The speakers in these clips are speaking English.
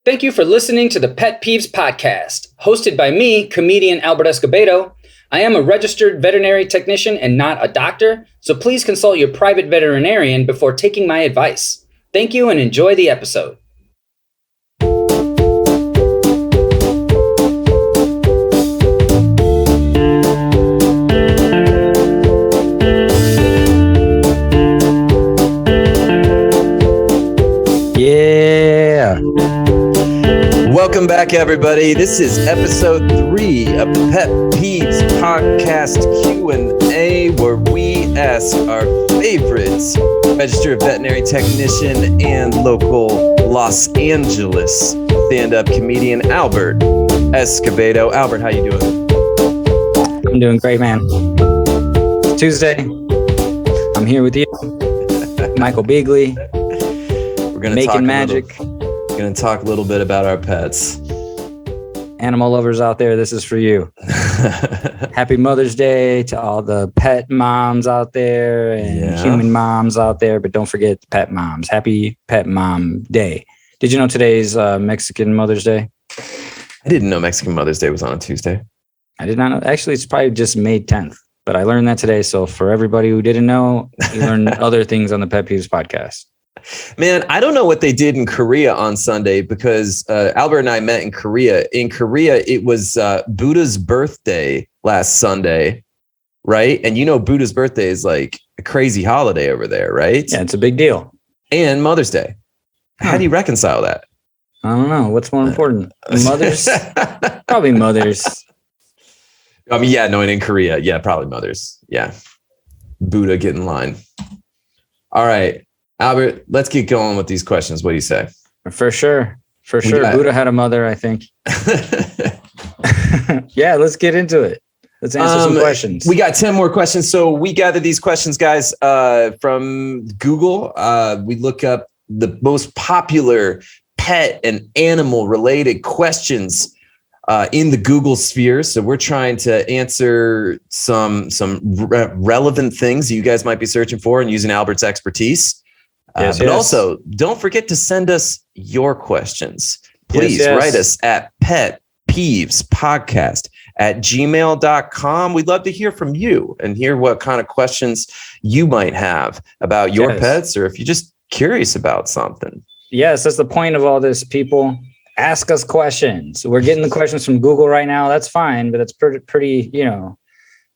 Thank you for listening to the Pet Peeves Podcast, hosted by me, comedian Albert Escobedo. I am a registered veterinary technician and not a doctor, so please consult your private veterinarian before taking my advice. Thank you and enjoy the episode. Yeah. Welcome back, everybody. This is episode 3 of the Pet Peeves Podcast Q&A, where we ask our favorites, registered veterinary technician and local Los Angeles stand-up comedian Albert Escobedo. Albert, how you doing? I'm doing great, man. It's Tuesday. I'm here with you, Michael Beeghley. We're gonna making magic. We're going to talk a little bit about our pets. Animal lovers out there, this is for you. Happy Mother's Day to all the pet moms out there and human moms out there, but don't forget the pet moms. Happy Pet Mom Day. Did you know today's Mexican Mother's Day? I didn't know Mexican Mother's Day was on a Tuesday. I did not know. Actually, it's probably just May 10th, but I learned that today. So for everybody who didn't know, you learned other things on the Pet Peeves Podcast. Man, I don't know what they did in Korea on Sunday because Albert and I met in Korea. In Korea, it was Buddha's birthday last Sunday, right? And you know, Buddha's birthday is like a crazy holiday over there, right? Yeah, it's a big deal. And Mother's Day. How do you reconcile that? I don't know. What's more important? Mothers? Probably mothers. I mean, yeah, no, and in Korea, yeah, probably mothers. Yeah. Buddha, get in line. All right. Albert, let's get going with these questions. What do you say? For sure. Buddha had a mother, I think. Yeah, let's get into it. Let's answer some questions. We got 10 more questions. So we gathered these questions, guys, from Google. We look up the most popular pet and animal related questions in the Google sphere. So we're trying to answer some relevant things you guys might be searching for and using Albert's expertise. But also, don't forget to send us your questions. Please write us at petpeevespodcast@gmail.com. We'd love to hear from you and hear what kind of questions you might have about your pets, or if you're just curious about something. Yes, that's the point of all this, people. Ask us questions. We're getting the questions from Google right now. That's fine, but it's pretty,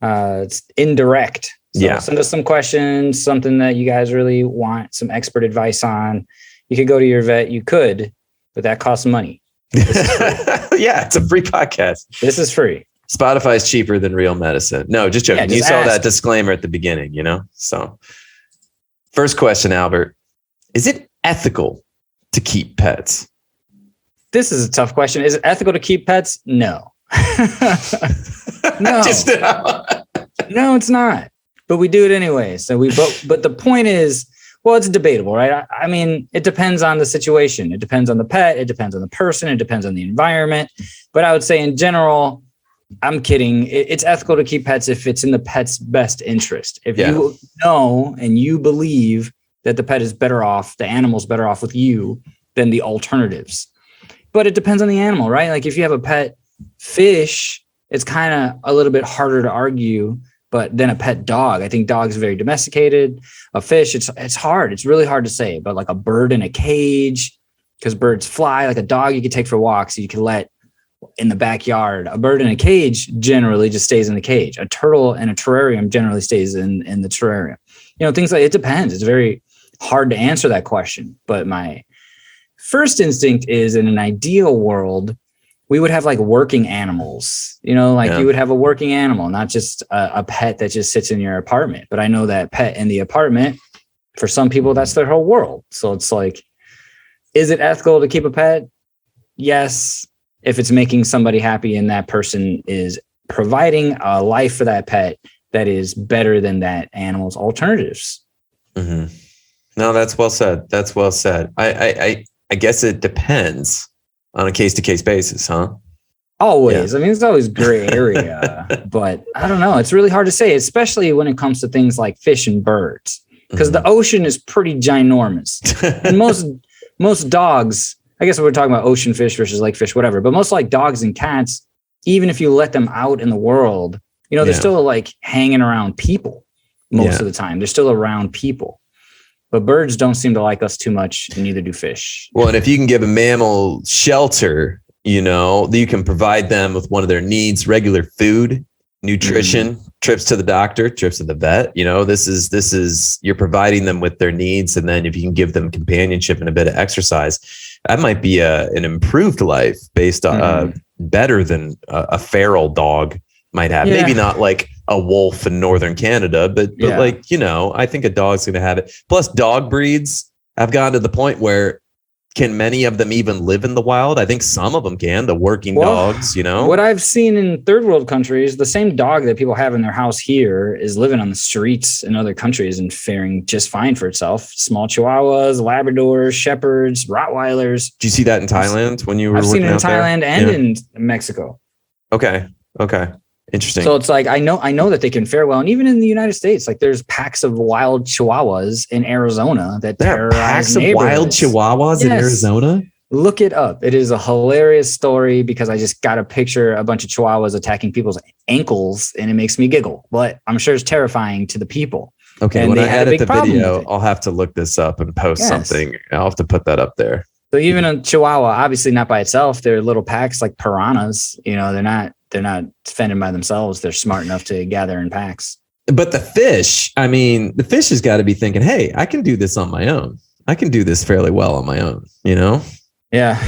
it's indirect. So send us some questions, something that you guys really want some expert advice on. You could go to your vet. You could, but that costs money. Yeah, it's a free podcast. This is free. Spotify's cheaper than real medicine. No, just joking. You saw that disclaimer at the beginning, So first question, Albert. Is it ethical to keep pets? This is a tough question. Is it ethical to keep pets? No. No. No, it's not. But we do it anyway. So but the point is, well, it's debatable, right? I mean, it depends on the situation. It depends on the pet. It depends on the person. It depends on the environment. But I would say in general, I'm kidding. It's ethical to keep pets if it's in the pet's best interest. If you know and you believe that the pet is better off, the animal's better off with you than the alternatives. But it depends on the animal, right? Like if you have a pet fish, it's kind of a little bit harder to argue. But then a pet dog, I think dogs are very domesticated. A fish, it's hard. It's really hard to say. But like a bird in a cage, because birds fly. Like a dog, you could take for walks. You could let in the backyard. A bird in a cage generally just stays in the cage. A turtle in a terrarium generally stays in the terrarium. Things like it depends. It's very hard to answer that question. But my first instinct is in an ideal world, we would have like working animals, you would have a working animal, not just a pet that just sits in your apartment. But I know that pet in the apartment, for some people, that's their whole world. So it's like, is it ethical to keep a pet? Yes. If it's making somebody happy and that person is providing a life for that pet that is better than that animal's alternatives. Mm-hmm. No, that's well said. I guess it depends on a case-to-case basis, huh? Always. Yeah. I mean, it's always gray area, but I don't know. It's really hard to say, especially when it comes to things like fish and birds, because the ocean is pretty ginormous. And most dogs I guess we're talking about ocean fish versus lake fish, whatever. But most like dogs and cats, even if you let them out in the world, they're still like hanging around people most of the time. They're still around people. But birds don't seem to like us too much, and neither do fish. Well, and if you can give a mammal shelter, you can provide them with one of their needs, regular food, nutrition, trips to the doctor, trips to the vet. This is you're providing them with their needs. And then if you can give them companionship and a bit of exercise, that might be an improved life based on better than a feral dog might have. Maybe not like a wolf in northern Canada, but like, I think a dog's going to have it. Plus dog breeds have gotten to the point where can many of them even live in the wild? I think some of them can, the working dogs, What I've seen in third world countries, the same dog that people have in their house here is living on the streets in other countries and faring just fine for itself. Small Chihuahuas, Labradors, Shepherds, Rottweilers. Did you see that in Thailand when you were I've seen it in there? Thailand and in Mexico. Okay. Interesting. So it's like, I know that they can fare well. And even in the United States, like there's packs of wild Chihuahuas in Arizona that terrorize packs of neighborhoods. wild Chihuahuas in Arizona? Look it up. It is a hilarious story because I just got a picture a bunch of Chihuahuas attacking people's ankles and it makes me giggle. But I'm sure it's terrifying to the people. Okay, and when I edit the video, I'll have to look this up and post something. I'll have to put that up there. So even a Chihuahua, obviously not by itself, they're little packs like piranhas. They're not fending by themselves. They're smart enough to gather in packs. But the fish has got to be thinking, hey, I can do this on my own. I can do this fairly well on my own, Yeah.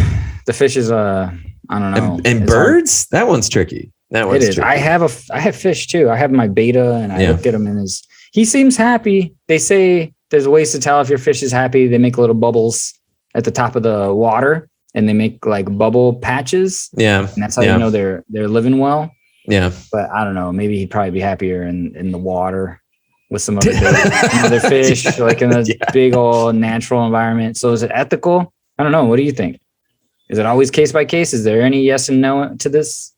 The fish is, I don't know. And birds, that one's tricky. That one's tricky. I have fish too. I have my beta and I look at him and he seems happy. They say there's ways to tell if your fish is happy. They make little bubbles at the top of the water. And they make like bubble patches. Yeah. And that's how you know they're living well. Yeah. But I don't know. Maybe he'd probably be happier in the water with some other fish, like in a big old natural environment. So is it ethical? I don't know. What do you think? Is it always case by case? Is there any yes and no to this?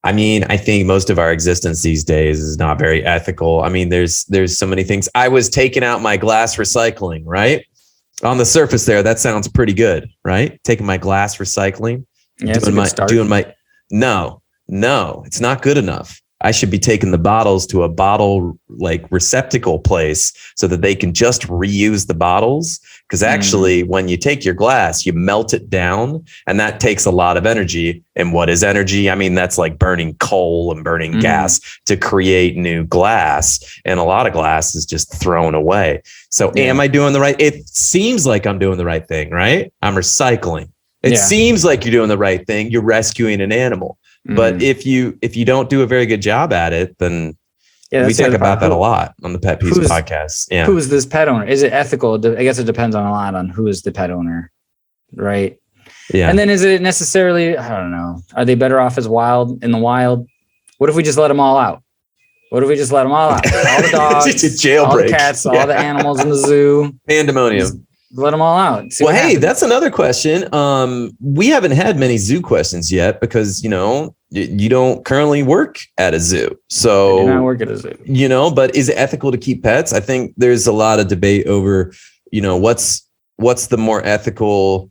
I think most of our existence these days is not very ethical. There's so many things. I was taking out my glass recycling, right? On the surface there, that sounds pretty good, right? Taking my glass recycling, no, it's not good enough. I should be taking the bottles to a bottle like receptacle place so that they can just reuse the bottles. Because actually, when you take your glass, you melt it down, and that takes a lot of energy. And what is energy? That's like burning coal and burning gas to create new glass. And a lot of glass is just thrown away. So am I doing the right? It seems like I'm doing the right thing, right? I'm recycling. It seems like you're doing the right thing. You're rescuing an animal. But if you don't do a very good job at it, then we talk about that a lot on the Pet Peeves podcast. Yeah. Who is this pet owner? Is it ethical? I guess it depends on a lot on who is the pet owner. Right. Yeah. And then is it necessarily, I don't know. Are they better off in the wild? What if we just let them all out? All the dogs, all the cats, all the animals in the zoo. Pandemonium. Let them all out. Well, hey, that's another question. We haven't had many zoo questions yet because, you don't currently work at a zoo. So I do not work at a zoo. But is it ethical to keep pets? I think there's a lot of debate over, what's the more ethical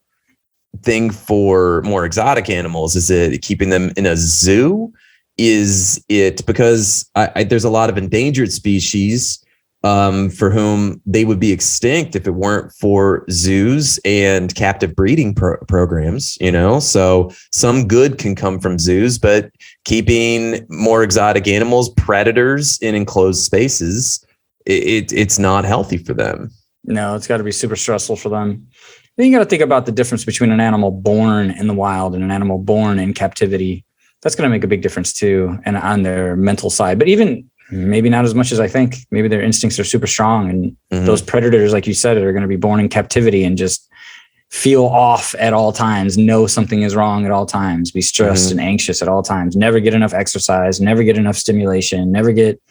thing for more exotic animals? Is it keeping them in a zoo? Is it because there's a lot of endangered species for whom they would be extinct if it weren't for zoos and captive breeding programs, so some good can come from zoos, but keeping more exotic animals, predators in enclosed spaces, it's not healthy for them. No, it's got to be super stressful for them. Then you got to think about the difference between an animal born in the wild and an animal born in captivity. That's going to make a big difference too. And on their mental side, but even maybe not as much as I think. Maybe their instincts are super strong. And those predators, like you said, are going to be born in captivity and just feel off at all times, know something is wrong at all times, be stressed and anxious at all times, never get enough exercise, never get enough stimulation, never get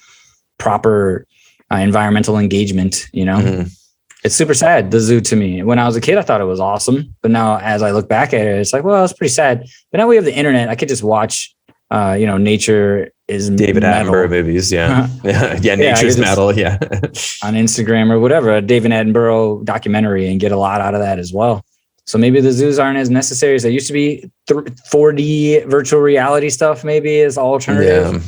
proper environmental engagement. It's super sad, the zoo, to me. When I was a kid, I thought it was awesome. But now as I look back at it, it's like, well, it's pretty sad. But now we have the internet. I could just watch, nature is David Attenborough movies. Yeah. Nature's metal. Yeah. On Instagram or whatever, a David Attenborough documentary, and get a lot out of that as well. So maybe the zoos aren't as necessary as they used to be. 4D virtual reality stuff maybe is alternative. Yeah.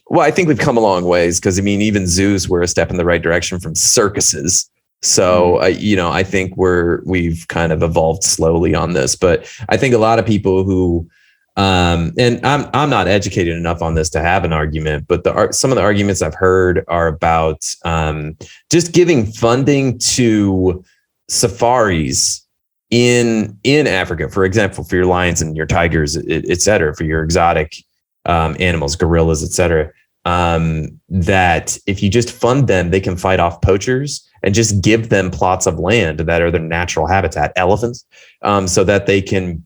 Well, I think we've come a long ways because, I mean, even zoos were a step in the right direction from circuses. So, I think we've kind of evolved slowly on this. But I think a lot of people who, and I'm not educated enough on this to have an argument, but some of the arguments I've heard are about just giving funding to safaris in Africa, for example, for your lions and your tigers, et cetera, for your exotic animals, gorillas, et cetera, that if you just fund them, they can fight off poachers and just give them plots of land that are their natural habitat, elephants, so that they can,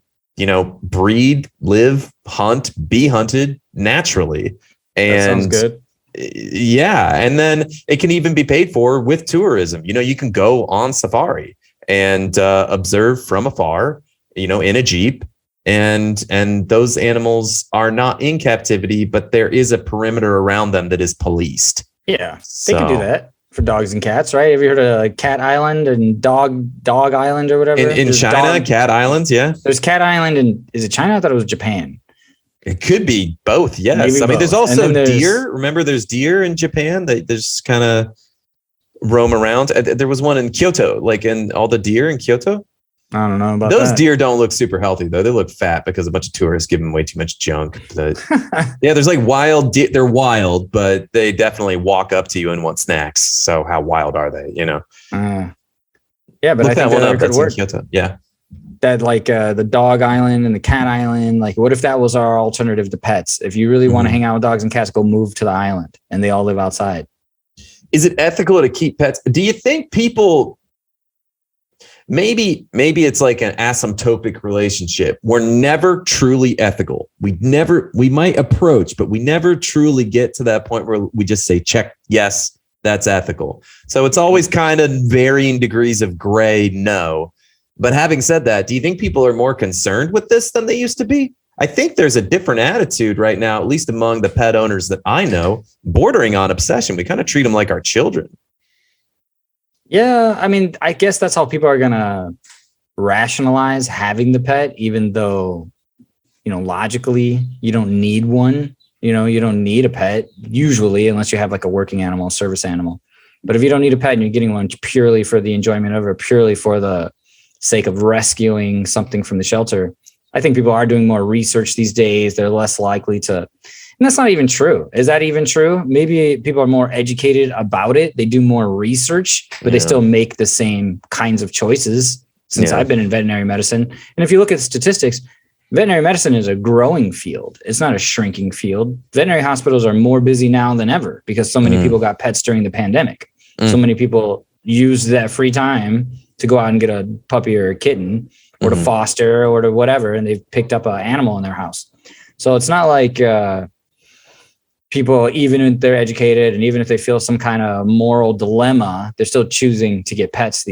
breed, live, hunt, be hunted naturally. And that sounds good. Yeah. And then it can even be paid for with tourism. You can go on safari and observe from afar, in a Jeep. And those animals are not in captivity, but there is a perimeter around them that is policed. Yeah, they can do that for dogs and cats, right? Have you heard of Cat Island and Dog Island or whatever? In China, Cat Islands, yeah. There's Cat Island and is it China? I thought it was Japan. It could be both, yes. Maybe I mean, there's both. also deer. Remember, there's deer in Japan that just kind of roam around. There was one in Kyoto, and all the deer in Kyoto. I don't know about those that. deer don't look super healthy though. They look fat because a bunch of tourists give them way too much junk. Yeah, there's wild deer. They're wild, but they definitely walk up to you and want snacks. So how wild are they? Yeah, but look I think that could work. Yeah, that the Dog Island and the Cat Island. What if that was our alternative to pets? If you really want to hang out with dogs and cats, go move to the island and they all live outside. Is it ethical to keep pets? Do you think people? Maybe it's like an asymptotic relationship. We're never truly ethical. We might approach, but we never truly get to that point where we just say, check, yes, that's ethical. So it's always kind of varying degrees of gray, no. But having said that, do you think people are more concerned with this than they used to be? I think there's a different attitude right now, at least among the pet owners that I know, bordering on obsession. We kind of treat them like our children. Yeah, I mean, I guess that's how people are going to rationalize having the pet, even though, logically you don't need one. You don't need a pet usually, unless you have a working animal, service animal. But if you don't need a pet and you're getting one purely for the enjoyment of it, purely for the sake of rescuing something from the shelter, I think people are doing more research these days. They're less likely to. And that's not even true. Is that even true? Maybe people are more educated about it. They do more research, but they still make the same kinds of choices since I've been in veterinary medicine. And if you look at statistics, veterinary medicine is a growing field. It's not a shrinking field. Veterinary hospitals are more busy now than ever because so many people got pets during the pandemic. So many people used that free time to go out and get a puppy or a kitten or to foster or to whatever. And they've picked up an animal in their house. So it's not like, people, even if they're educated and even if they feel some kind of moral dilemma, they're still choosing to get pets.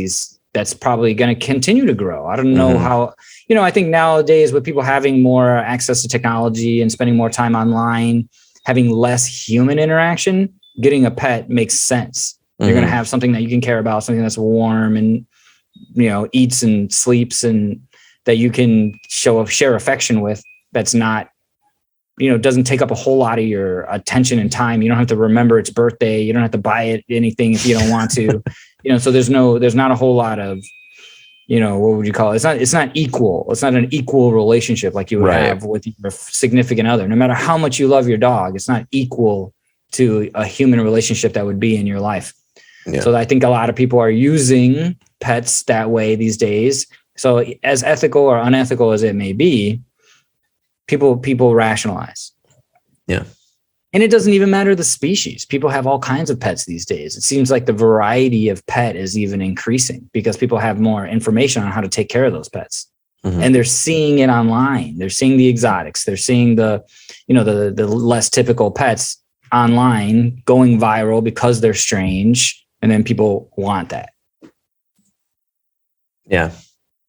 That's probably going to continue to grow. I don't know how, I think nowadays with people having more access to technology and spending more time online, having less human interaction, getting a pet makes sense. You're going to have something that you can care about, something that's warm and, eats and sleeps and that you can share affection with. That's not, doesn't take up a whole lot of your attention and time. You don't have to remember its birthday. You don't have to buy it anything if you don't want to, so there's not a whole lot of, what would you call it? It's not equal. It's not an equal relationship like you would have with your significant other. No matter how much you love your dog, it's not equal to a human relationship that would be in your life. Yeah. So I think a lot of people are using pets that way these days. So as ethical or unethical as it may be, people rationalize. Yeah. And it doesn't even matter the species. People have all kinds of pets these days. It seems like the variety of pet is even increasing because people have more information on how to take care of those pets. And they're seeing it online. They're seeing the exotics. They're seeing the less typical pets online going viral because they're strange. And then people want that. Yeah.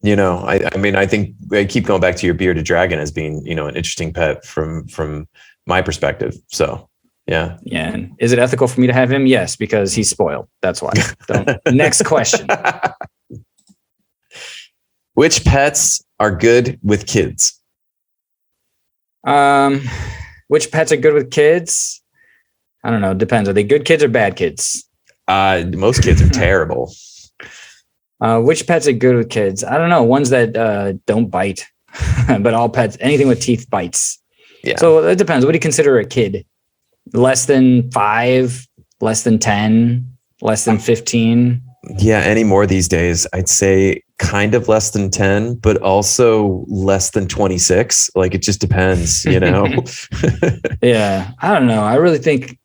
I think I keep going back to your bearded dragon as being, an interesting pet from my perspective. So, yeah. Yeah. And is it ethical for me to have him? Yes, because he's spoiled. That's why. So, next question. Which pets are good with kids? Which pets are good with kids? I don't know. It depends. Are they good kids or bad kids? Most kids are terrible. Which pets are good with kids? I don't know. Ones that don't bite, but all pets, anything with teeth bites. Yeah. So it depends. What do you consider a kid? Less than 5, less than 10, less than 15? Yeah, any more these days, I'd say kind of less than 10, but also less than 26. Like it just depends, you know? Yeah, I don't know. I really think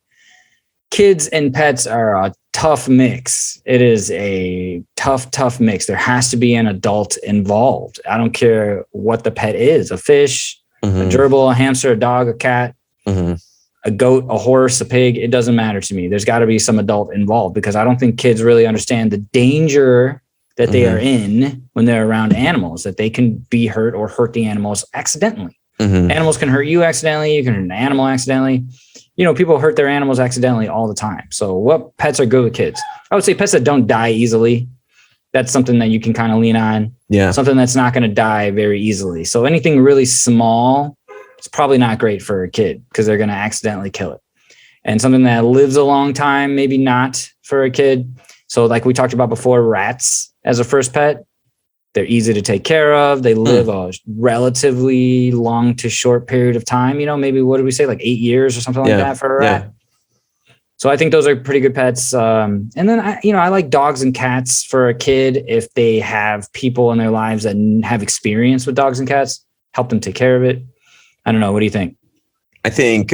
kids and pets are a tough mix. It is a tough mix. There has to be an adult involved. I don't care what the pet is, a fish, a gerbil, a hamster, a dog, a cat, a goat, a horse, a pig. It doesn't matter to me. There's got to be some adult involved because I don't think kids really understand the danger that they are in when they're around animals, that they can be hurt or hurt the animals accidentally. Animals can hurt you accidentally. You can hurt an animal accidentally. You know, people hurt their animals accidentally all the time. So what pets are good with kids? I would say pets that don't die easily. That's something that you can kind of lean on. Yeah. Something that's not going to die very easily. So anything really small, it's probably not great for a kid because they're going to accidentally kill it. And something that lives a long time, maybe not for a kid. So like we talked about before, rats as a first pet, they're easy to take care of. They live a relatively long to short period of time. You know, maybe what did we say, like 8 years or something like that for a rat? Yeah. So I think those are pretty good pets. And then, I like dogs and cats for a kid if they have people in their lives that have experience with dogs and cats, help them take care of it. I don't know. What do you think? I think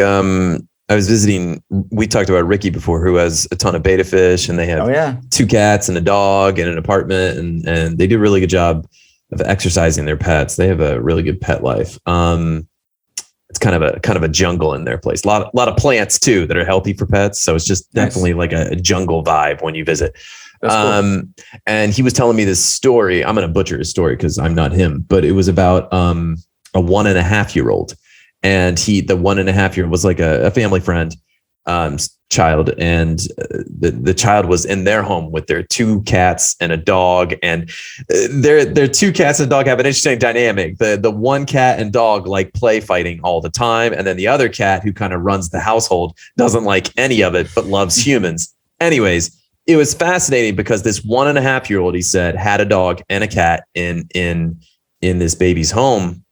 I was visiting, we talked about Ricky before, who has a ton of betta fish, and they have 2 cats and a dog and an apartment, and they do a really good job of exercising their pets. They have a really good pet life. It's kind of a jungle in their place. A lot of plants too that are healthy for pets. So it's just definitely like a jungle vibe when you visit. Cool. And he was telling me this story. I'm going to butcher his story because I'm not him, but it was about a 1.5-year-old. And the 1.5-year-old was like a family friend child, and the child was in their home with their 2 cats and a dog, and their 2 cats and dog have an interesting dynamic. The one cat and dog like play fighting all the time, and then the other cat, who kind of runs the household, doesn't like any of it but loves humans. Anyways, it was fascinating because this 1.5-year-old, he said, had a dog and a cat in this baby's home.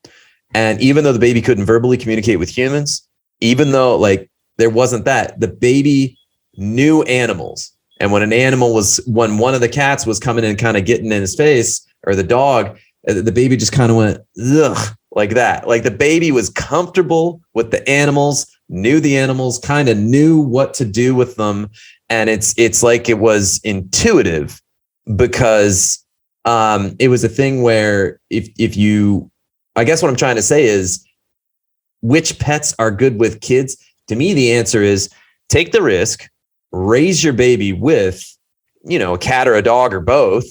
And even though the baby couldn't verbally communicate with humans, even though like there wasn't that, the baby knew animals. And when when one of the cats was coming in kind of getting in his face, or the dog, the baby just kind of went, ugh, like that. Like the baby was comfortable with the animals, knew the animals, kind of knew what to do with them. And it's like it was intuitive because it was a thing where if you, I guess what I'm trying to say is, which pets are good with kids? To me, the answer is take the risk, raise your baby with, a cat or a dog or both.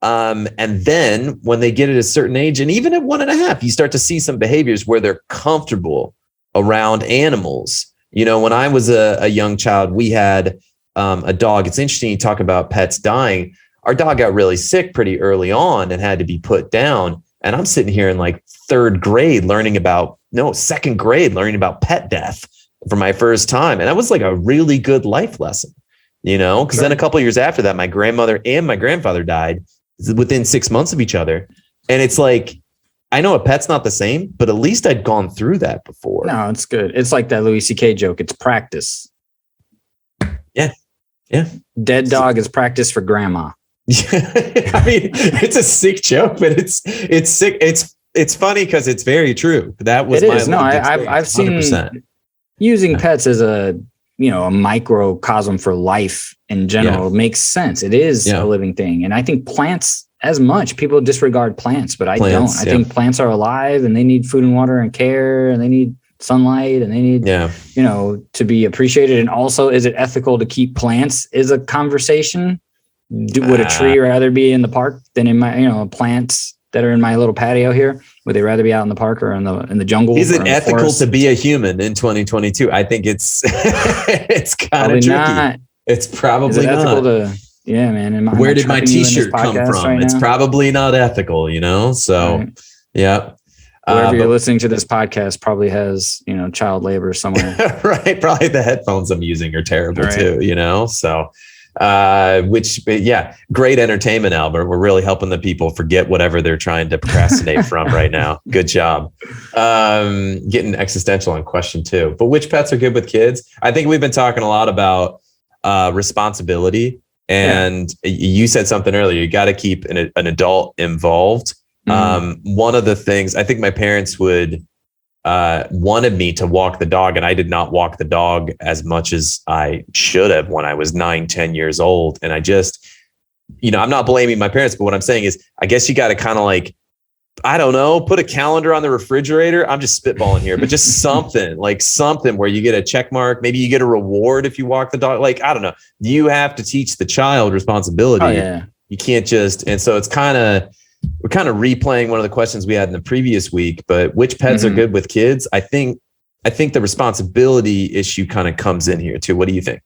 And then when they get at a certain age, and even at 1.5, you start to see some behaviors where they're comfortable around animals. When I was a young child, we had a dog. It's interesting you talk about pets dying. Our dog got really sick pretty early on and had to be put down. And I'm sitting here in like 2nd grade learning about pet death for my first time. And that was like a really good life lesson, because then a couple of years after that, my grandmother and my grandfather died within 6 months of each other. And it's like, I know a pet's not the same, but at least I'd gone through that before. No, it's good. It's like that Louis C.K. joke. It's practice. Yeah. Yeah. Dead dog is practice for grandma. I mean, it's a sick joke, but it's sick. It's funny because it's very true. That was I've seen 100%. Using pets as a microcosm for life in general makes sense. It is a living thing, and I think plants as much. People disregard plants, but I don't. I think plants are alive, and they need food and water and care, and they need sunlight, and they need to be appreciated. And also, is it ethical to keep plants? Is a conversation. Would a tree rather be in the park than in my, plants that are in my little patio here? Would they rather be out in the park or in the jungle? Is it ethical to be a human in 2022? I think it's kind of tricky. Not. It's probably not. Yeah, man. Where did my t-shirt come from? Right, it's probably not ethical, So, right. Yeah. Whoever you're listening to this podcast probably has, child labor somewhere. Right. Probably the headphones I'm using are terrible too, So, great entertainment, Albert. We're really helping the people forget whatever they're trying to procrastinate from right now. Good job. Getting existential on question 2. But which pets are good with kids? I think we've been talking a lot about responsibility. And you said something earlier, you got to keep an adult involved. One of the things I think my parents would wanted me to walk the dog, and I did not walk the dog as much as I should have when I was 9-10 years old. And I just, I'm not blaming my parents, but what I'm saying is, I guess you got to kind of like, I don't know, put a calendar on the refrigerator. I'm just spitballing here, but just something where you get a check mark. Maybe you get a reward if you walk the dog. Like, I don't know. You have to teach the child responsibility. Oh, yeah. You can't just, and so we're kind of replaying one of the questions we had in the previous week, but which pets are good with kids? I think the responsibility issue kind of comes in here too. What do you think?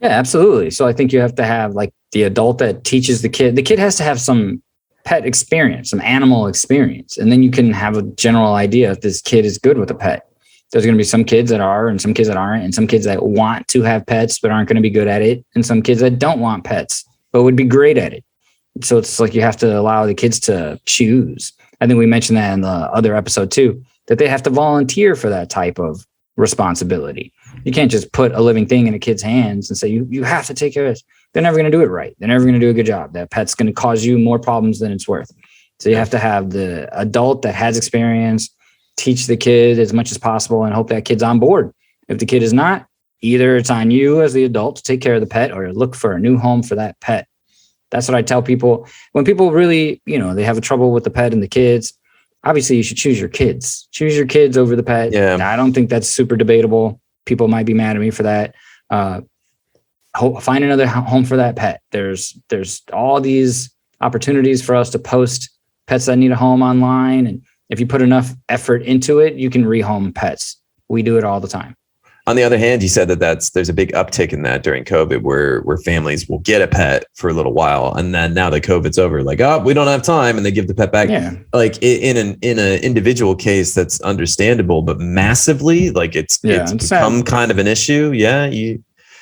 Yeah, absolutely. So I think you have to have like the adult that teaches the kid. The kid has to have some pet experience, some animal experience, and then you can have a general idea if this kid is good with a pet. There's going to be some kids that are, and some kids that aren't, and some kids that want to have pets but aren't going to be good at it, and some kids that don't want pets but would be great at it. So it's like you have to allow the kids to choose. I think we mentioned that in the other episode too, that they have to volunteer for that type of responsibility. You can't just put a living thing in a kid's hands and say, you have to take care of this. They're never going to do it right. They're never going to do a good job. That pet's going to cause you more problems than it's worth. So you have to have the adult that has experience, teach the kid as much as possible, and hope that kid's on board. If the kid is not, either it's on you as the adult to take care of the pet or look for a new home for that pet. That's what I tell people. When people really, they have a trouble with the pet and the kids, obviously you should choose your kids. Choose your kids over the pet. Yeah. I don't think that's super debatable. People might be mad at me for that. Find another home for that pet. There's all these opportunities for us to post pets that need a home online. And if you put enough effort into it, you can rehome pets. We do it all the time. On the other hand, you said there's a big uptick in that during COVID where families will get a pet for a little while. And then now that COVID's over, like, oh, we don't have time. And they give the pet back. Yeah. Like in an individual case, that's understandable, but massively, like it's become kind of an issue. Yeah.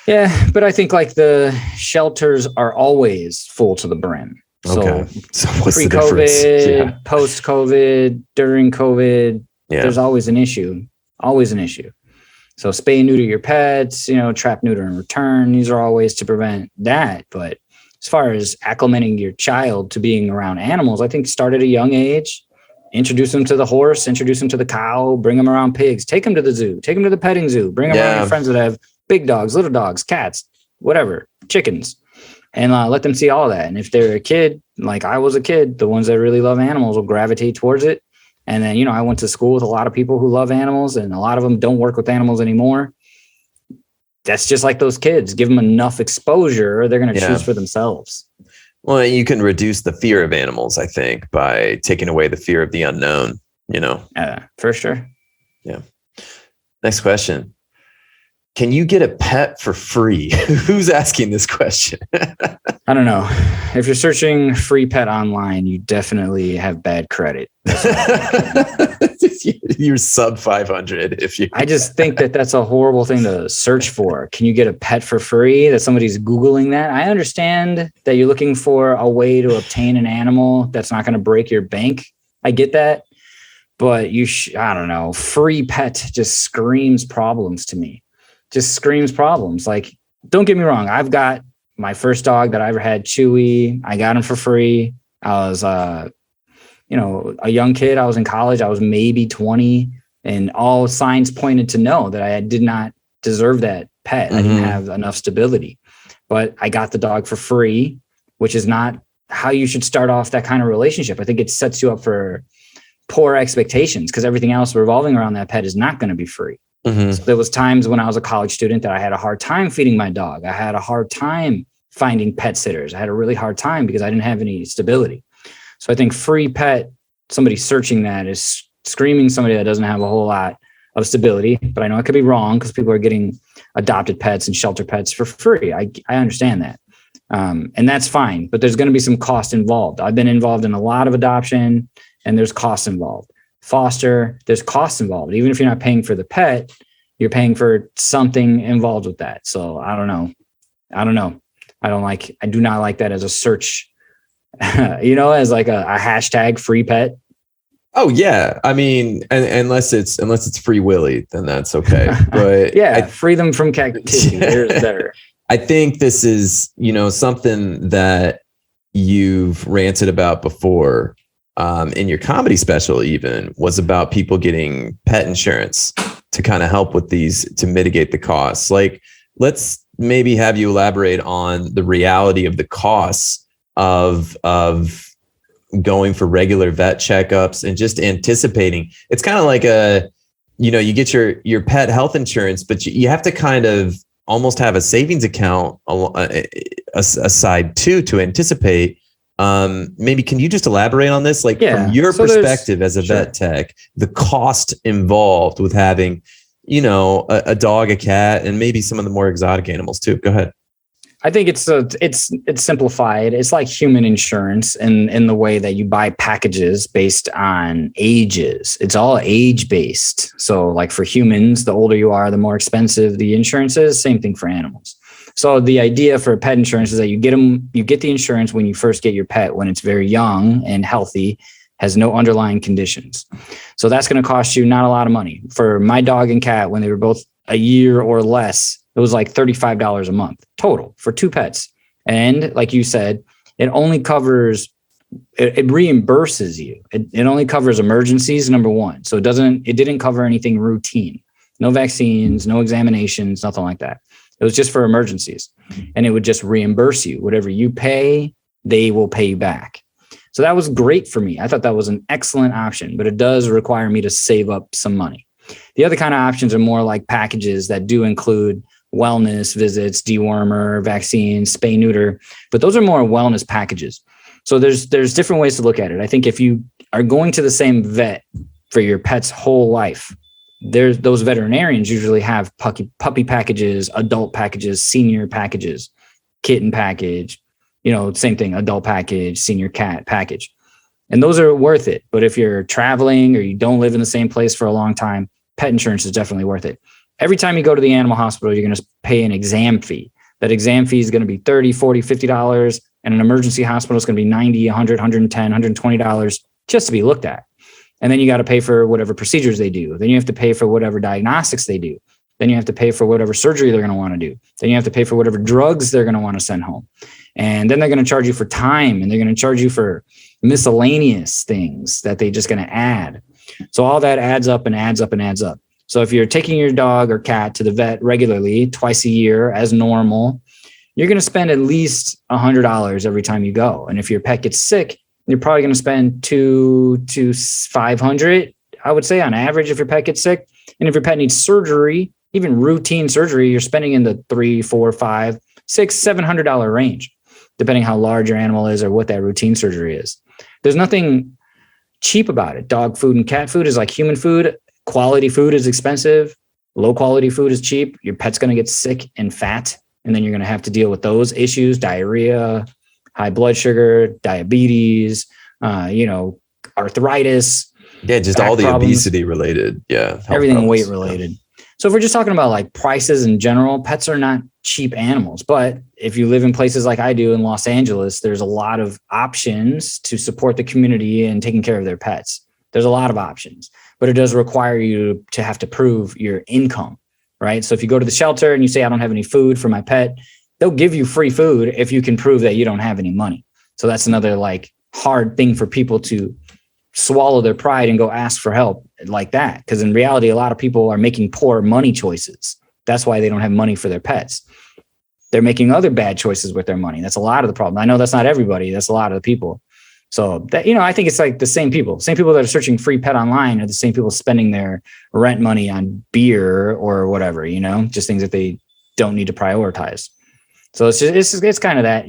Yeah. But I think like the shelters are always full to the brim. Okay. So what's pre-COVID, post-COVID, during COVID, there's always an issue. Always an issue. So spay and neuter your pets, trap, neuter, and return. These are all ways to prevent that. But as far as acclimating your child to being around animals, I think start at a young age, introduce them to the horse, introduce them to the cow, bring them around pigs, take them to the zoo, take them to the petting zoo, bring them around your friends that have big dogs, little dogs, cats, whatever, chickens, and let them see all of that. And if they're a kid, like I was a kid, the ones that really love animals will gravitate towards it. And then, I went to school with a lot of people who love animals, and a lot of them don't work with animals anymore. That's just like those kids. Give them enough exposure, or they're going to choose for themselves. Well, you can reduce the fear of animals, I think, by taking away the fear of the unknown, For sure. Yeah. Next question. Can you get a pet for free? Who's asking this question? I don't know. If you're searching free pet online, you definitely have bad credit. You're sub 500 if you. I just think that's a horrible thing to search for. Can you get a pet for free? That somebody's Googling that. I understand that you're looking for a way to obtain an animal that's not going to break your bank. I get that. But I don't know. Free pet just screams problems to me. Just screams problems. Like, don't get me wrong. I've got my first dog that I ever had, Chewy. I got him for free. I was, a young kid. I was in college. I was maybe 20, and all signs pointed to no, that I did not deserve that pet. I didn't have enough stability, but I got the dog for free, which is not how you should start off that kind of relationship. I think it sets you up for poor expectations because everything else revolving around that pet is not going to be free. So there was times when I was a college student that I had a hard time feeding my dog. I had a hard time finding pet sitters. I had a really hard time because I didn't have any stability. So I think free pet, somebody searching that is screaming somebody that doesn't have a whole lot of stability. But I know I could be wrong because people are getting adopted pets and shelter pets for free. I understand that. And that's fine, but there's going to be some cost involved. I've been involved in a lot of adoption, and there's costs involved. Foster, there's costs involved. Even if you're not paying for the pet, you're paying for something involved with that. So I don't know. I do not like that as a search, as like a hashtag free pet. Oh yeah. I mean, unless it's Free Willy, then that's okay. But yeah, free them from captivity. There's better. I think this is, something that you've ranted about before, in your comedy special, even was about people getting pet insurance to kind of help with these, to mitigate the costs. Like, let's maybe have you elaborate on the reality of the costs of going for regular vet checkups and just anticipating. It's kind of like you get your pet health insurance, but you have to kind of almost have a savings account aside too, to anticipate. Maybe can you just elaborate on this? Like, from your perspective as a vet tech, the cost involved with having, a dog, a cat, and maybe some of the more exotic animals too. Go ahead. I think it's simplified. It's like human insurance in the way that you buy packages based on ages. It's all age based. So like for humans, the older you are, the more expensive the insurance is. Same thing for animals. So the idea for pet insurance is that you get the insurance when you first get your pet, when it's very young and healthy, has no underlying conditions. So that's going to cost you not a lot of money. For my dog and cat, when they were both a year or less, it was like $35 a month total for 2 pets. And like you said, it only covers, it reimburses you. It only covers emergencies, number one. So it didn't cover anything routine, no vaccines, no examinations, nothing like that. It was just for emergencies, and it would just reimburse you. Whatever you pay, they will pay you back. So that was great for me. I thought that was an excellent option, but it does require me to save up some money. The other kind of options are more like packages that do include wellness visits, dewormer, vaccines, spay, neuter, but those are more wellness packages. So there's different ways to look at it. I think if you are going to the same vet for your pet's whole life, those veterinarians usually have puppy packages, adult packages, senior packages, kitten package, same thing, adult package, senior cat package. And those are worth it. But if you're traveling or you don't live in the same place for a long time, pet insurance is definitely worth it. Every time you go to the animal hospital, you're going to pay an exam fee. That exam fee is going to be $30, $40, $50. And an emergency hospital is going to be $90, $100, $110, $120 just to be looked at. And then you got to pay for whatever procedures they do. Then you have to pay for whatever diagnostics they do. Then you have to pay for whatever surgery they're going to want to do. Then you have to pay for whatever drugs they're going to want to send home. And then they're going to charge you for time, and they're going to charge you for miscellaneous things that they're just going to add. So all that adds up and adds up and adds up. So if you're taking your dog or cat to the vet regularly, twice a year as normal, you're going to spend at least $100 every time you go. And if your pet gets sick, you're probably going to spend $200 to $500, I would say, on average, if your pet gets sick. And if your pet needs surgery, even routine surgery, you're spending in the $300, $400, $500, $600, $700 range, depending how large your animal is or what that routine surgery is. There's nothing cheap about it. Dog food and cat food is like human food. Quality food is expensive. Low quality food is cheap. Your pet's going to get sick and fat, and then you're going to have to deal with those issues: diarrhea, high blood sugar, diabetes, arthritis. Yeah, just all the problems, obesity related. Yeah, everything problems. Weight related. So if we're just talking about like prices in general, pets are not cheap animals. But if you live in places like I do in Los Angeles, there's a lot of options to support the community and taking care of their pets. There's a lot of options, but it does require you to have to prove your income, right? So if you go to the shelter and you say, I don't have any food for my pet, they'll give you free food if you can prove that you don't have any money. So that's another like hard thing for people to swallow their pride and go ask for help like that. Because in reality, a lot of people are making poor money choices. That's why they don't have money for their pets. They're making other bad choices with their money. That's a lot of the problem. I know that's not everybody. That's a lot of the people. So that, I think it's like the same people that are searching free pet online are the same people spending their rent money on beer or whatever, just things that they don't need to prioritize. So it's kind of that,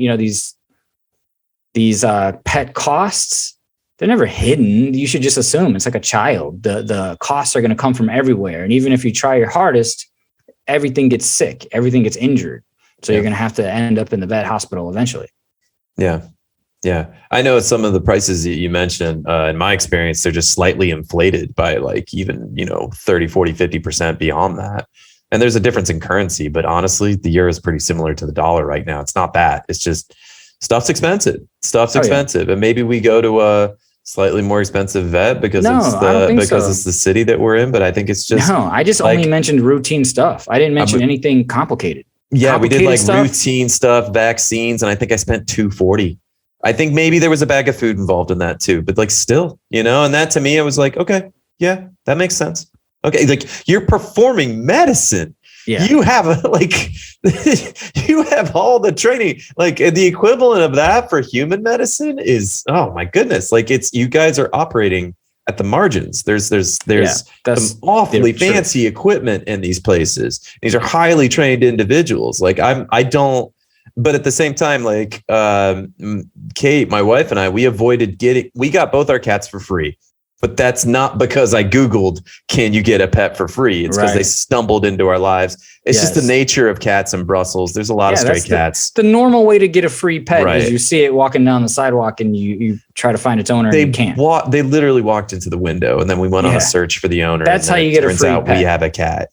these pet costs, they're never hidden. You should just assume it's like a child. The costs are going to come from everywhere. And even if you try your hardest, everything gets sick, everything gets injured. So you're going to have to end up in the vet hospital eventually. Yeah. Yeah. I know some of the prices that you mentioned, in my experience, they're just slightly inflated by like even, 30, 40, 50% beyond that. And there's a difference in currency, but honestly, the euro is pretty similar to the dollar right now. It's not bad. It's just stuff's expensive. Yeah. And maybe we go to a slightly more expensive vet because it's the city that we're in. But I think it's just, I just only mentioned routine stuff. I didn't mention anything complicated. Yeah. We did like routine stuff, vaccines. And I think I spent $240. I think maybe there was a bag of food involved in that too, but like still, and that to me, I was like, okay, yeah, that makes sense. Okay. Like you're performing medicine. Yeah. You have you have all the training, like the equivalent of that for human medicine is, oh my goodness. Like you guys are operating at the margins. There's some awfully fancy equipment in these places. These are highly trained individuals. Like but at the same time, like Kate, my wife and I, we got both our cats for free, but that's not because I Googled, can you get a pet for free? It's because they stumbled into our lives. It's just the nature of cats in Brussels. There's a lot of stray cats. The normal way to get a free pet is you see it walking down the sidewalk and you try to find its owner and you can't. They literally walked into the window and then we went on a search for the owner. That's how you get a free pet. We have a cat,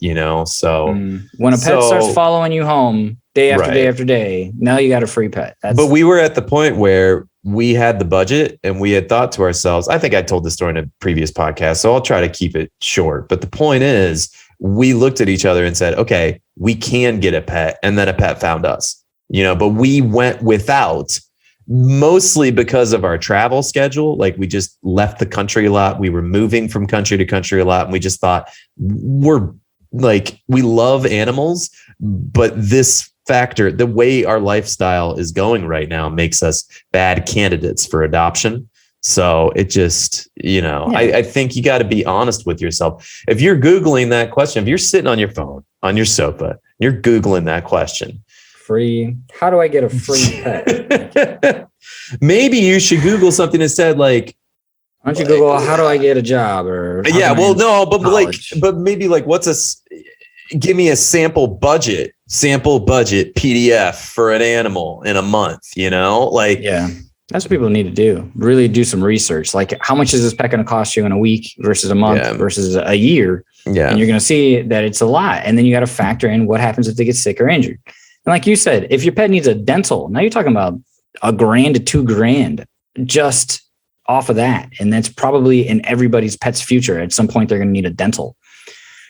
so. When a pet starts following you home, day after day after day, now you got a free pet. But we were at the point where we had the budget and we had thought to ourselves, I think I told this story in a previous podcast, so I'll try to keep it short. But the point is, we looked at each other and said, okay, we can get a pet. And then a pet found us, but we went without, mostly because of our travel schedule. Like we just left the country a lot. We were moving from country to country a lot. And we just thought we love animals, but this factor, the way our lifestyle is going right now, makes us bad candidates for adoption. So it just, I think you got to be honest with yourself. If you're Googling that question, if you're sitting on your phone, on your sofa, you're Googling that question. How do I get a free pet? Maybe you should Google something instead, like, why don't you Google, how do I get a job? Or but maybe like, give me a sample budget PDF for an animal in a month, that's what people need to do. Really do some research. Like, how much is this pet going to cost you in a week versus a month versus a year? Yeah. And you're going to see that it's a lot. And then you got to factor in what happens if they get sick or injured. And like you said, if your pet needs a dental, now you're talking about $1,000 to $2,000 just off of that. And that's probably in everybody's pet's future. At some point, they're going to need a dental.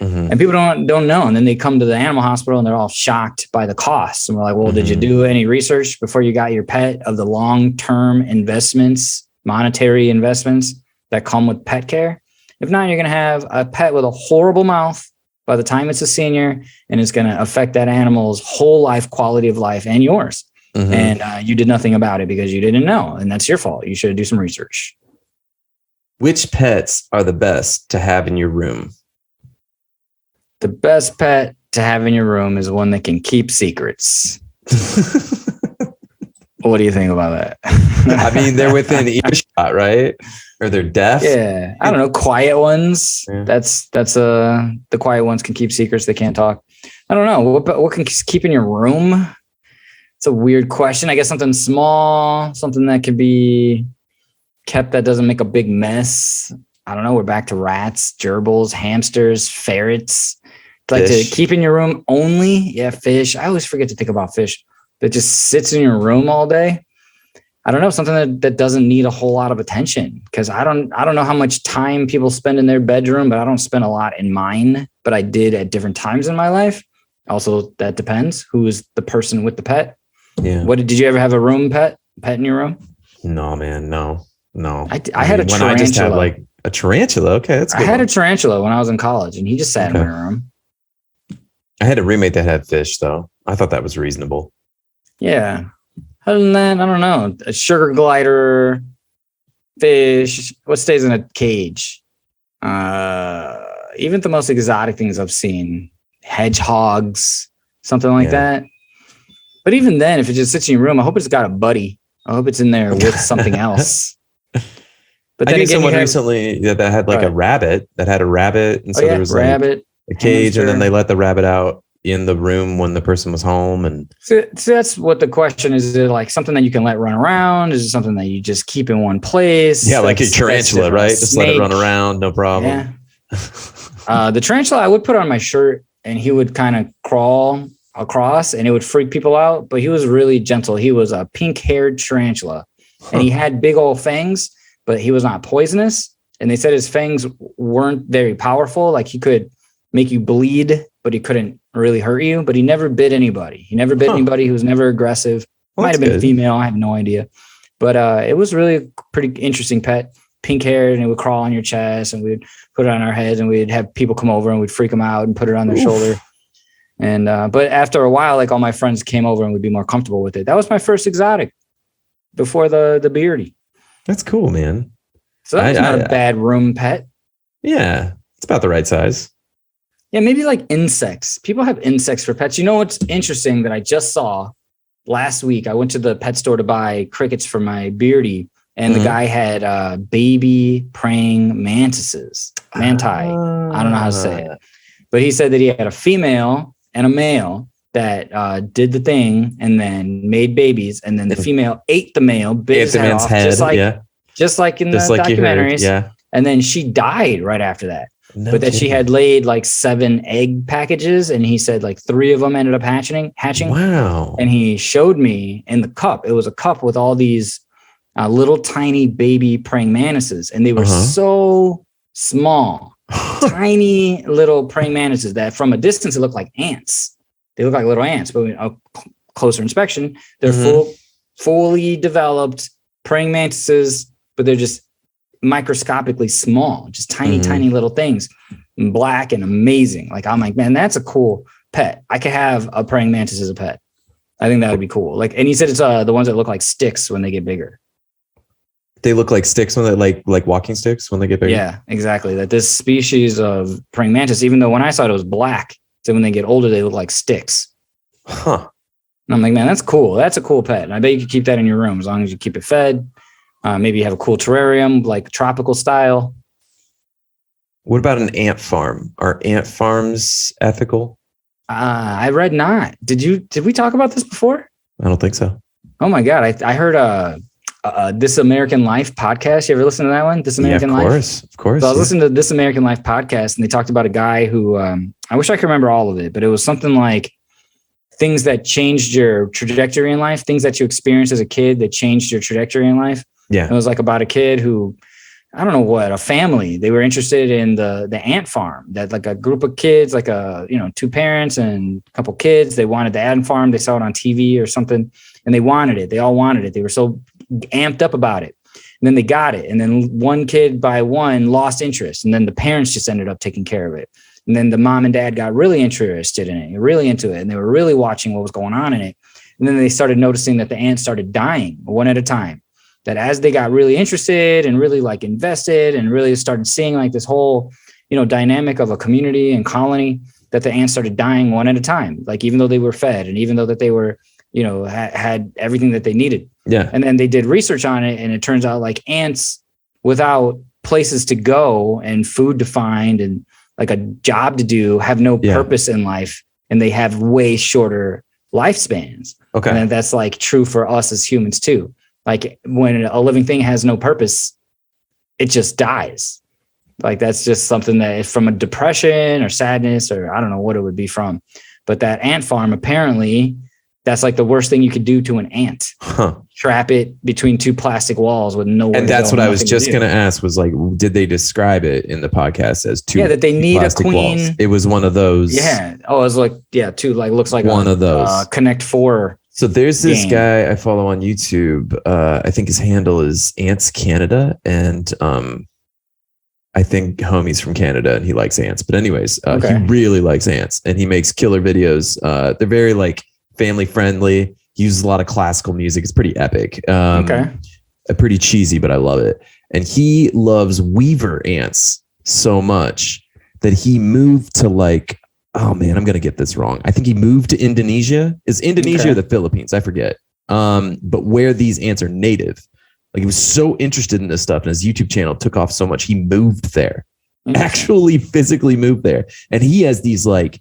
Mm-hmm. And people don't know. And then they come to the animal hospital and they're all shocked by the costs. And we're like, well, did you do any research before you got your pet of the long-term investments, monetary investments that come with pet care? If not, you're going to have a pet with a horrible mouth by the time it's a senior, and it's going to affect that animal's whole life, quality of life, and yours. Mm-hmm. And you did nothing about it because you didn't know. And that's your fault. You should do some research. Which pets are the best to have in your room? The best pet to have in your room is one that can keep secrets. What do you think about that? I mean, they're within earshot, right? Or they're deaf. Yeah. I don't know. Quiet ones. Yeah. That's the quiet ones can keep secrets. They can't talk. I don't know. What can keep in your room? It's a weird question. I guess something small, something that could be kept that doesn't make a big mess. I don't know. We're back to rats, gerbils, hamsters, ferrets. Like to keep in your room only. Yeah, fish. I always forget to think about fish that just sits in your room all day. I don't know, something that doesn't need a whole lot of attention, because I don't know how much time people spend in their bedroom, but I don't spend a lot in mine, but I did at different times in my life. Also, that depends who is the person with the pet. Yeah. Did you ever have a pet in your room? No, man. No. I had a tarantula. I just had like a tarantula. Okay. That's good. I had a tarantula when I was in college, and he just sat in my room. I had a roommate that had fish, though. I thought that was reasonable. Yeah. Other than that, I don't know. A sugar glider, fish. What stays in a cage? Even the most exotic things I've seen, hedgehogs, something like that. But even then, if it just sits in your room, I hope it's got a buddy. I hope it's in there with something else. But then I knew someone recently that had like a rabbit that had a rabbit, and so there was like rabbit, a cage, hamster. And then they let the rabbit out. in the room when the person was home? And so that's what the question is. Is it like something that you can let run around? Is it something that you just keep in one place? Yeah, like a tarantula, right? Just let it run around, no problem. Yeah. The tarantula I would put on my shirt and he would kind of crawl across and it would freak people out, but he was really gentle. He was a pink-haired tarantula and he had big old fangs, but he was not poisonous. And they said his fangs weren't very powerful. Like he could make you bleed, but he couldn't really hurt you. But he never bit anybody. He never bit anybody. He was never aggressive. Might have been female. I have no idea. But it was really a pretty interesting pet. Pink hair, and it would crawl on your chest, and we'd put it on our heads, and we'd have people come over and we'd freak them out and put it on their shoulder. And but after a while, like all my friends came over and would be more comfortable with it. That was my first exotic before the beardy. That's cool, man. So that's not a bad room pet. Yeah, it's about the right size. Yeah, maybe like insects. People have insects for pets. You know what's interesting that I just saw last week? I went to the pet store to buy crickets for my beardy, and the guy had baby praying mantises. Manti. I don't know how to say it. But he said that he had a female and a male that did the thing and then made babies, and then the female ate the male, bit his head off, just like in the documentaries. Yeah. And then she died right after that. No but that kidding. she had laid like 7 egg packages, and he said like 3 of them ended up hatching. Wow. And he showed me in the cup. It was a cup with all these little tiny baby praying mantises, and they were so small, tiny little praying mantises that from a distance it looked like ants. They look like little ants, but a closer inspection, they're fully developed praying mantises, but they're just microscopically small, just tiny, tiny little things, and black and amazing. Like, I'm like, man, that's a cool pet. I could have a praying mantis as a pet. I think that would be cool. Like, and he said it's the ones that look like sticks when they get bigger. They look like sticks when they like walking sticks when they get bigger. Yeah, exactly. That this species of praying mantis, even though when I saw it was black, so when they get older, they look like sticks. Huh. And I'm like, man, that's cool. That's a cool pet. And I bet you could keep that in your room as long as you keep it fed. Maybe you have a cool terrarium, like tropical style. What about an ant farm? Are ant farms ethical? I read not. Did we talk about this before? I don't think so. Oh my God. I heard This American Life podcast. You ever listen to that one? This American Life? Of course. So I was listening to This American Life podcast, and they talked about a guy who, I wish I could remember all of it, but it was something like things that changed your trajectory in life, things that you experienced as a kid that changed your trajectory in life. Yeah. It was like about a kid who, I don't know what, a family, they were interested in the ant farm, that like a group of kids, like 2 parents and a couple kids, they wanted the ant farm. They saw it on TV or something, and they wanted it. They all wanted it. They were so amped up about it. And then they got it. And then one kid by one lost interest. And then the parents just ended up taking care of it. And then the mom and dad got really interested in it, really into it. And they were really watching what was going on in it. And then they started noticing that the ants started dying one at a time. That as they got really interested and really like invested and really started seeing like this whole, dynamic of a community and colony, that the ants started dying one at a time. Like, even though they were fed and even though that they were, had everything that they needed. Yeah. And then they did research on it. And it turns out like ants without places to go and food to find and like a job to do have no purpose in life. And they have way shorter lifespans. Okay. And that's like true for us as humans too. Like, when a living thing has no purpose, it just dies. Like, that's just something that is from a depression or sadness, or I don't know what it would be from. But that ant farm, apparently, that's like the worst thing you could do to an ant. Trap it between 2 plastic walls with nowhere. And that's what I was just going to ask, was like, did they describe it in the podcast as 2? Yeah, that they need a queen. Walls? It was one of those. Yeah. Oh, it was like, 2, like, looks like one of those. Connect 4. So there's this guy I follow on YouTube. I think his handle is Ants Canada. And I think homie's from Canada and he likes ants. But anyways, he really likes ants and he makes killer videos. They're very like family friendly. He uses a lot of classical music. It's pretty epic. Pretty cheesy, but I love it. And he loves weaver ants so much that he moved to like, oh man, I'm going to get this wrong. I think he moved to Indonesia. Is Indonesia or the Philippines? I forget. But where these ants are native. Like, he was so interested in this stuff and his YouTube channel took off so much. He moved there, actually physically moved there. And he has these like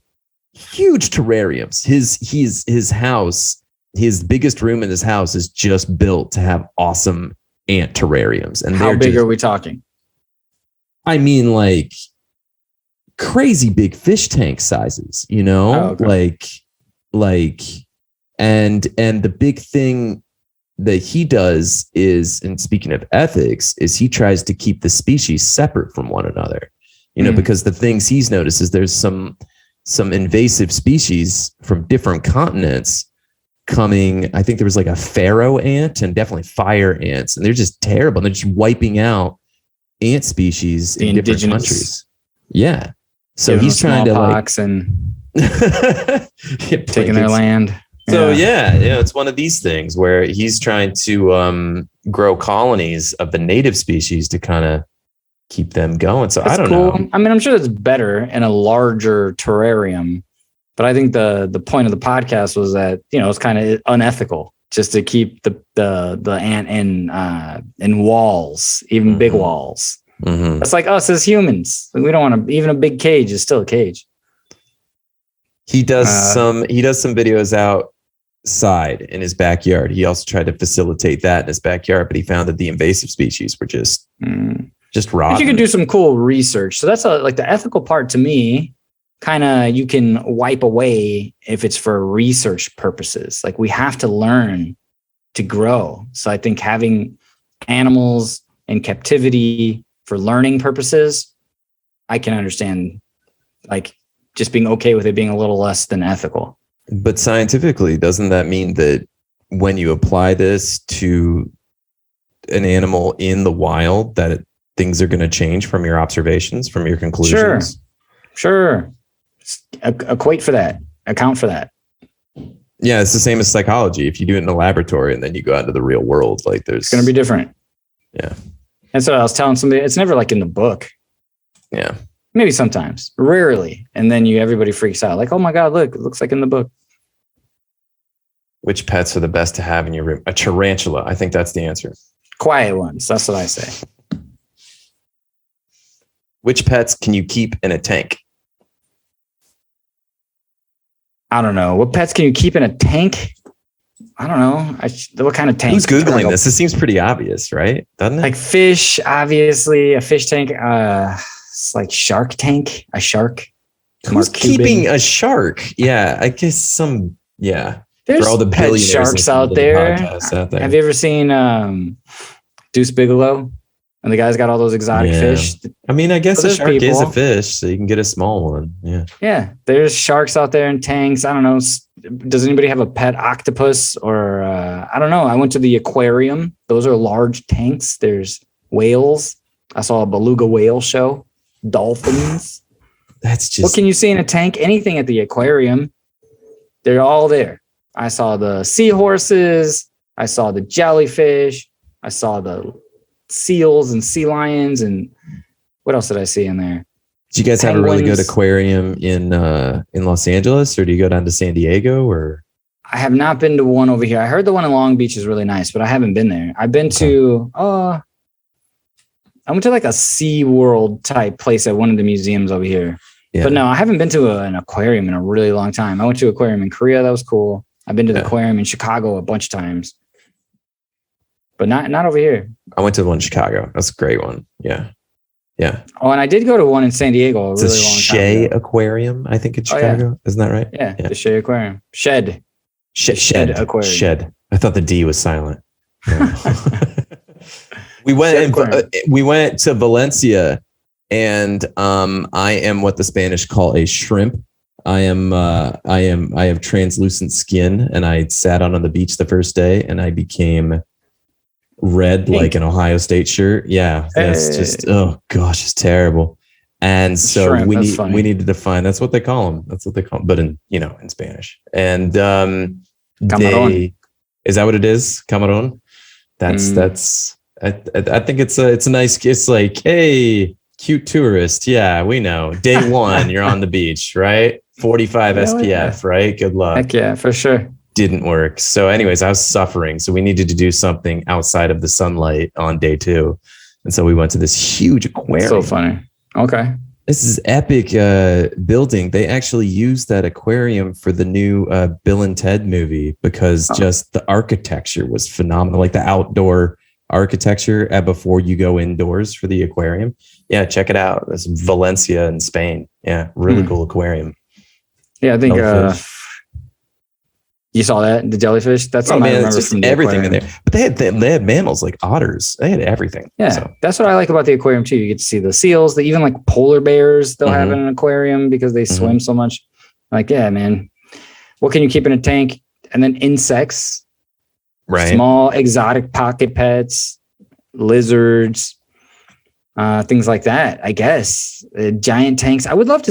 huge terrariums. His house, his biggest room in his house is just built to have awesome ant terrariums. And how big are we talking? I mean, like crazy big fish tank sizes, you know, and the big thing that he does is, and speaking of ethics, is he tries to keep the species separate from one another, you know, because the things he's noticed is there's some invasive species from different continents coming. I think there was like a pharaoh ant and definitely fire ants, and they're just terrible. They're just wiping out ant species in different countries. Yeah. So he's trying to like and taking their land. So it's one of these things where he's trying to grow colonies of the native species to kind of keep them going. So I don't know. I mean, I'm sure that's better in a larger terrarium, but I think the point of the podcast was that, you know, it's kind of unethical just to keep the ant in walls, even big walls. Mm-hmm. It's like us as humans. We don't want to. Even a big cage is still a cage. He does some videos outside in his backyard. He also tried to facilitate that in his backyard, but he found that the invasive species were just rotten. You can do some cool research. So that's like the ethical part to me. Kind of you can wipe away if it's for research purposes. Like we have to learn to grow. So I think having animals in captivity for learning purposes, I can understand like just being okay with it being a little less than ethical. But scientifically, doesn't that mean that when you apply this to an animal in the wild, that things are going to change from your observations, from your conclusions? Sure. Account for that. Yeah, it's the same as psychology. If you do it in a laboratory and then you go out into the real world, like it's going to be different. Yeah. And so I was telling somebody, it's never like in the book. Yeah. Maybe sometimes, rarely. And then everybody freaks out like, oh my God, look, it looks like in the book. Which pets are the best to have in your room? A tarantula. I think that's the answer. Quiet ones. That's what I say. Which pets can you keep in a tank? I don't know. What pets can you keep in a tank? I don't know. What kind of tank? Who's Googling this? This seems pretty obvious, right? Doesn't it? Like fish, obviously. A fish tank. It's like shark tank. A shark. Who's keeping a shark? Yeah, I guess There's for all the pet sharks out there. Have you ever seen Deuce Bigelow? And the guy's got all those exotic fish. I mean, I guess a shark is a fish, so you can get a small one. Yeah. Yeah. There's sharks out there in tanks. I don't know. Does anybody have a pet octopus or I don't know. I went to the aquarium. Those are large tanks. There's whales. I saw a beluga whale show. Dolphins. That's just. What can you see in a tank? Anything at the aquarium. They're all there. I saw the seahorses. I saw the jellyfish. I saw the seals and sea lions. And what else did I see in there? Do you guys have a really good aquarium in Los Angeles, or do you go down to San Diego? Or I have not been to one over here. I heard the one in Long Beach is really nice, but I haven't been there. I've been to I went to like a Sea World type place at one of the museums over here. Yeah. But no, I haven't been to an aquarium in a really long time. I went to an aquarium in Korea. That was cool. I've been to the aquarium in Chicago a bunch of times, but not over here. I went to the one in Chicago. That's a great one. Yeah. Yeah. Oh, and I did go to one in San Diego. It's a Shea Aquarium, I think, in Chicago. Yeah. Isn't that right? Yeah, the Shea Aquarium. Shed Aquarium. Shed. I thought the D was silent. Yeah. We went to Valencia, and I am what the Spanish call a shrimp. I have translucent skin, and I sat on the beach the first day, and I became red like an Ohio State shirt. Yeah, that's just it's terrible. And so shrimp, we need to define. That's what they call them. That's what they call them, but in Spanish. And Camarón. Is that what it is? Camarón. That's. I think it's a nice. It's like, hey, cute tourist. Yeah, we know. Day one, you're on the beach, right? 45 SPF, right? Good luck. Heck yeah, for sure. Didn't work. So anyways, I was suffering. So we needed to do something outside of the sunlight on day 2. And so we went to this huge aquarium. So funny. Okay. This is epic building. They actually used that aquarium for the new Bill and Ted movie because just the architecture was phenomenal. Like the outdoor architecture before you go indoors for the aquarium. Yeah, check it out. It's Valencia in Spain. Yeah, really cool aquarium. Yeah, I think you saw that, the jellyfish. That's something I remember from the everything aquarium. in there. But they had mammals like otters. They had everything. Yeah, so. That's what I like about the aquarium too. You get to see the seals, even like polar bears. They'll have in an aquarium because they swim so much. Like, yeah, man. What can you keep in a tank? And then insects, right? Small exotic pocket pets, lizards, things like that. I guess giant tanks. I would love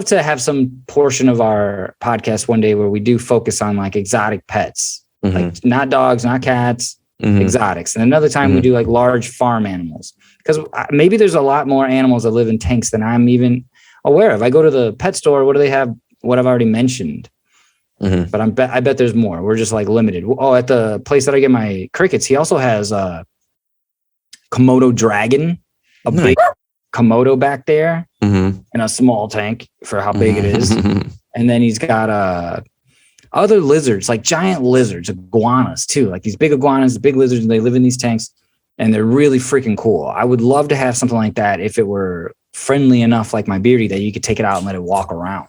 to have some portion of our podcast one day where we do focus on like exotic pets, like not dogs, not cats, exotics. And another time we do like large farm animals, because maybe there's a lot more animals that live in tanks than I'm even aware of. I go to the pet store. What do they have? What I've already mentioned, but I bet there's more. We're just like limited. Oh, at the place that I get my crickets, he also has a Komodo dragon, a big Komodo back there in a small tank for how big it is. And then he's got other lizards, like giant lizards, iguanas too, like these big iguanas, big lizards, and they live in these tanks and they're really freaking cool. I would love to have something like that if it were friendly enough, like my Beardy, that you could take it out and let it walk around.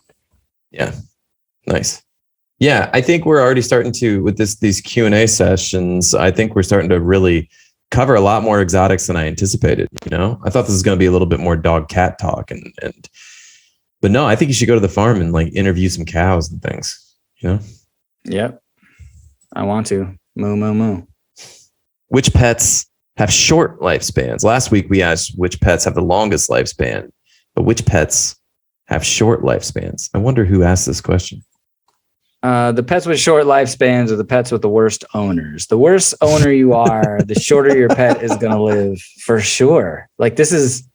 Yeah. Nice. Yeah. I think we're already starting to, with these Q&A sessions, I think we're starting to really cover a lot more exotics than I anticipated. You know, I thought this was going to be a little bit more dog cat talk but no, I think you should go to the farm and like interview some cows and things, you know? Yep. I want to. Moo, moo, moo. Which pets have short lifespans? Last week we asked which pets have the longest lifespan, but which pets have short lifespans? I wonder who asked this question. The pets with short lifespans are the pets with the worst owners. The worse owner you are, the shorter your pet is going to live for sure. Like, this is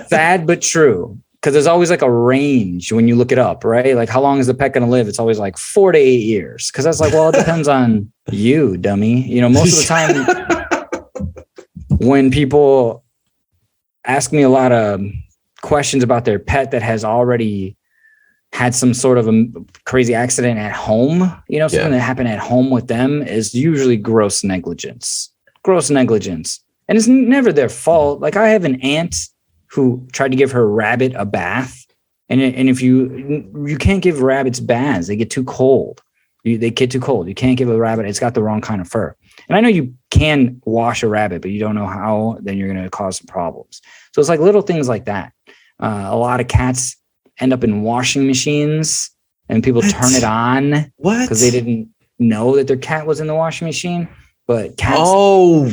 sad but true, because there's always like a range when you look it up, right? Like, how long is the pet going to live? It's always like 4 to 8 years, because that's like, well, it depends on you, dummy. You know, most of the time when people ask me a lot of questions about their pet that has already had some sort of a crazy accident at home, you know, something that happened at home with them, is usually gross negligence. And it's never their fault. Like, I have an aunt who tried to give her rabbit a bath. And if you can't give rabbits baths, they get too cold. They get too cold. You can't give a rabbit, it's got the wrong kind of fur. And I know you can wash a rabbit, but you don't know how, then you're going to cause some problems. So it's like little things like that. A lot of cats end up in washing machines and people turn it on because they didn't know that their cat was in the washing machine. But cats,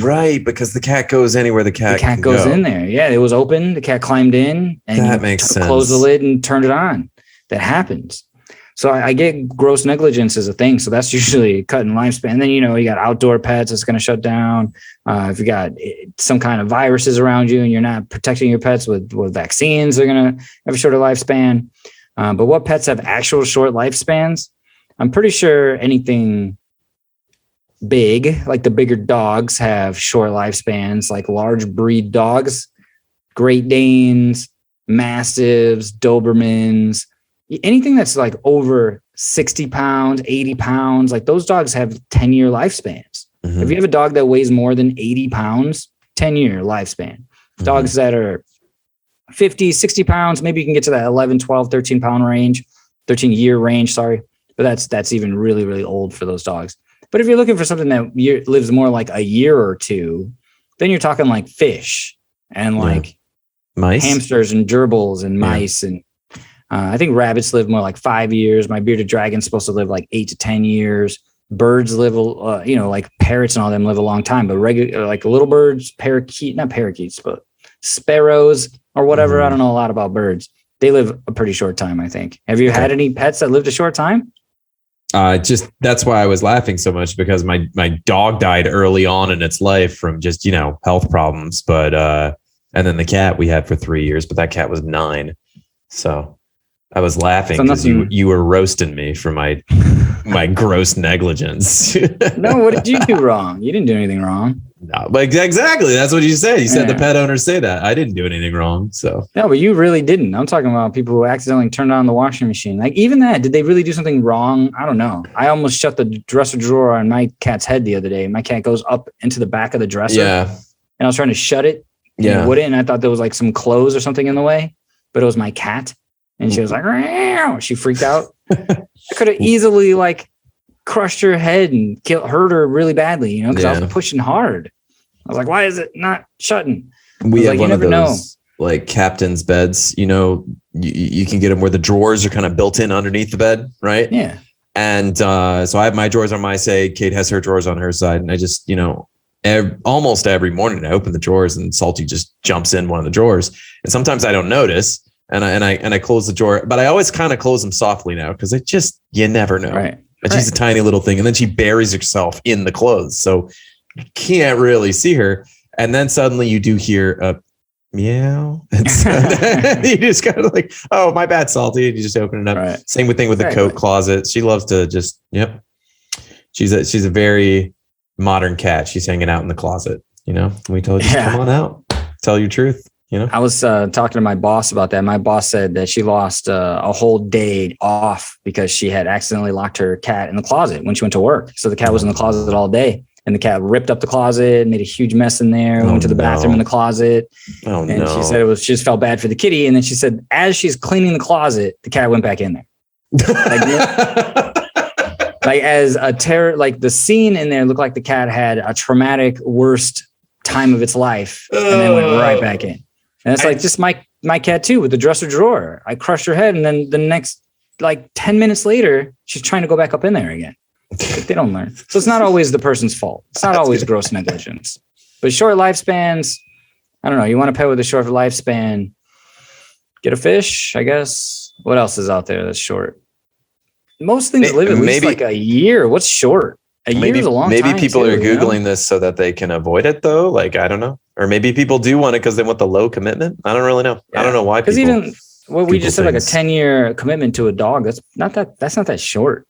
right, because the cat goes anywhere the cat goes in there. Yeah, it was open. The cat climbed in and that makes sense. Closed the lid and turned it on. That happens. So I get gross negligence as a thing. So that's usually cutting lifespan. And then, you know, you got outdoor pets that's going to shut down. If you got some kind of viruses around you and you're not protecting your pets with vaccines, they're going to have a shorter lifespan. But what pets have actual short lifespans? I'm pretty sure anything big, like the bigger dogs, have short lifespans, like large breed dogs, Great Danes, Mastiffs, Dobermans. Anything that's like over 60 pounds, 80 pounds, like those dogs have 10-year lifespans. If you have a dog that weighs more than 80 pounds, 10-year lifespan. Dogs that are 50, 60 pounds, maybe you can get to that 11, 12, 13 pound range, 13-year range, sorry. But that's even really, really old for those dogs. But if you're looking for something that lives more like a year or two, then you're talking like fish and like mice, hamsters and gerbils and mice. And I think rabbits live more like 5 years. My bearded dragon's supposed to live like 8 to 10 years. Birds live, like parrots and all them live a long time. But regular, like little birds, not parakeets, but sparrows or whatever. I don't know a lot about birds. They live a pretty short time, I think. Have you had any pets that lived a short time? That's why I was laughing so much, because my dog died early on in its life from just, health problems. But and then the cat we had for 3 years, but that cat was 9. So I was laughing because you were roasting me for my gross negligence. No, what did you do wrong? You didn't do anything wrong. No, but exactly. That's what you said. You said Yeah. the pet owners say that. I didn't do anything wrong. So No, but you really didn't. I'm talking about people who accidentally turned on the washing machine. Like even that, did they really do something wrong? I don't know. I almost shut the dresser drawer on my cat's head the other day. My cat goes up into the back of the dresser. yeah, And I was trying to shut it. And it wouldn't. And I thought there was like some clothes or something in the way, but it was my cat. And she was like, "Meow." She freaked out. I could have easily like crushed her head and hurt her really badly, you know, because I was pushing hard. I was like, why is it not shutting? We have like, one of those like captain's beds, you know, you can get them where the drawers are kind of built in underneath the bed. Right. Yeah. And so I have my drawers on my side. Kate has her drawers on her side. And I just, you know, almost every morning I open the drawers and Salty just jumps in one of the drawers. And sometimes I don't notice and I close the drawer, but I always kind of close them softly now because you never know. Right. And she's a tiny little thing. And then she buries herself in the clothes. So you can't really see her. And then suddenly you do hear a meow. And so you just kind of like, oh, my bad, Salty. And you just open it up. Right. Same thing with the coat closet. She loves to just, She's a very modern cat. She's hanging out in the closet. You know, we told you, come on out, tell your truth. You know, I was talking to my boss about that. My boss said that she lost a whole day off because she had accidentally locked her cat in the closet when she went to work. So the cat was in the closet all day. And the cat ripped up the closet, made a huge mess in there, went to the bathroom in the closet. And she said she just felt bad for the kitty. And then she said, as she's cleaning the closet, the cat went back in there. Like as a terror, like the scene in there looked like the cat had a traumatic, worst time of its life and then went right back in. And it's like just my cat too with the dresser drawer. I crushed her head. And then the next like 10 minutes later, she's trying to go back up in there again. They don't learn. So it's not always the person's fault. It's not always gross negligence. But short lifespans, I don't know. You want to pet with a short lifespan, get a fish, I guess. What else is out there that's short? Most things live at least like a year. What's short? A year is a long time. Maybe people are Googling this so that they can avoid it though. Like, I don't know. Or maybe people do want it because they want the low commitment. I don't really know. Yeah. I don't know why people. Because even what we just said, like a 10-year commitment to a dog, that's not that short.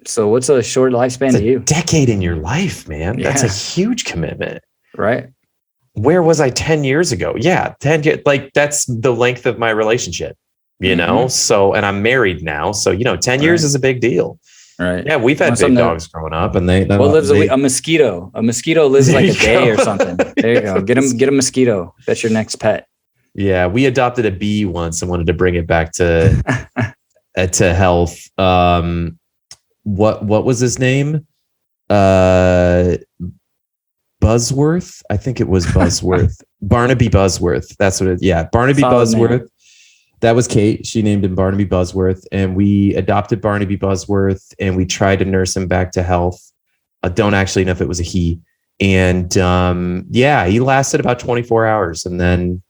So what's a short lifespan to you? Decade in your life, man. Yeah. That's a huge commitment. Right. Where was I 10 years ago? Yeah. 10 years. Like that's the length of my relationship, you know? So, and I'm married now. So, 10 years is a big deal. Right. Yeah. We've had big dogs growing up and what lives a mosquito? A mosquito lives like a day or something. There you go. Get a mosquito. That's your next pet. Yeah. We adopted a bee once and wanted to bring it back to health. What was his name? Buzzworth. I think it was Buzzworth. Barnaby Buzzworth. That's what it. Yeah, Barnaby Buzzworth. Name. That was Kate. She named him Barnaby Buzzworth, and we adopted Barnaby Buzzworth, and we tried to nurse him back to health. I don't actually know if it was a he. And he lasted about 24 hours, and then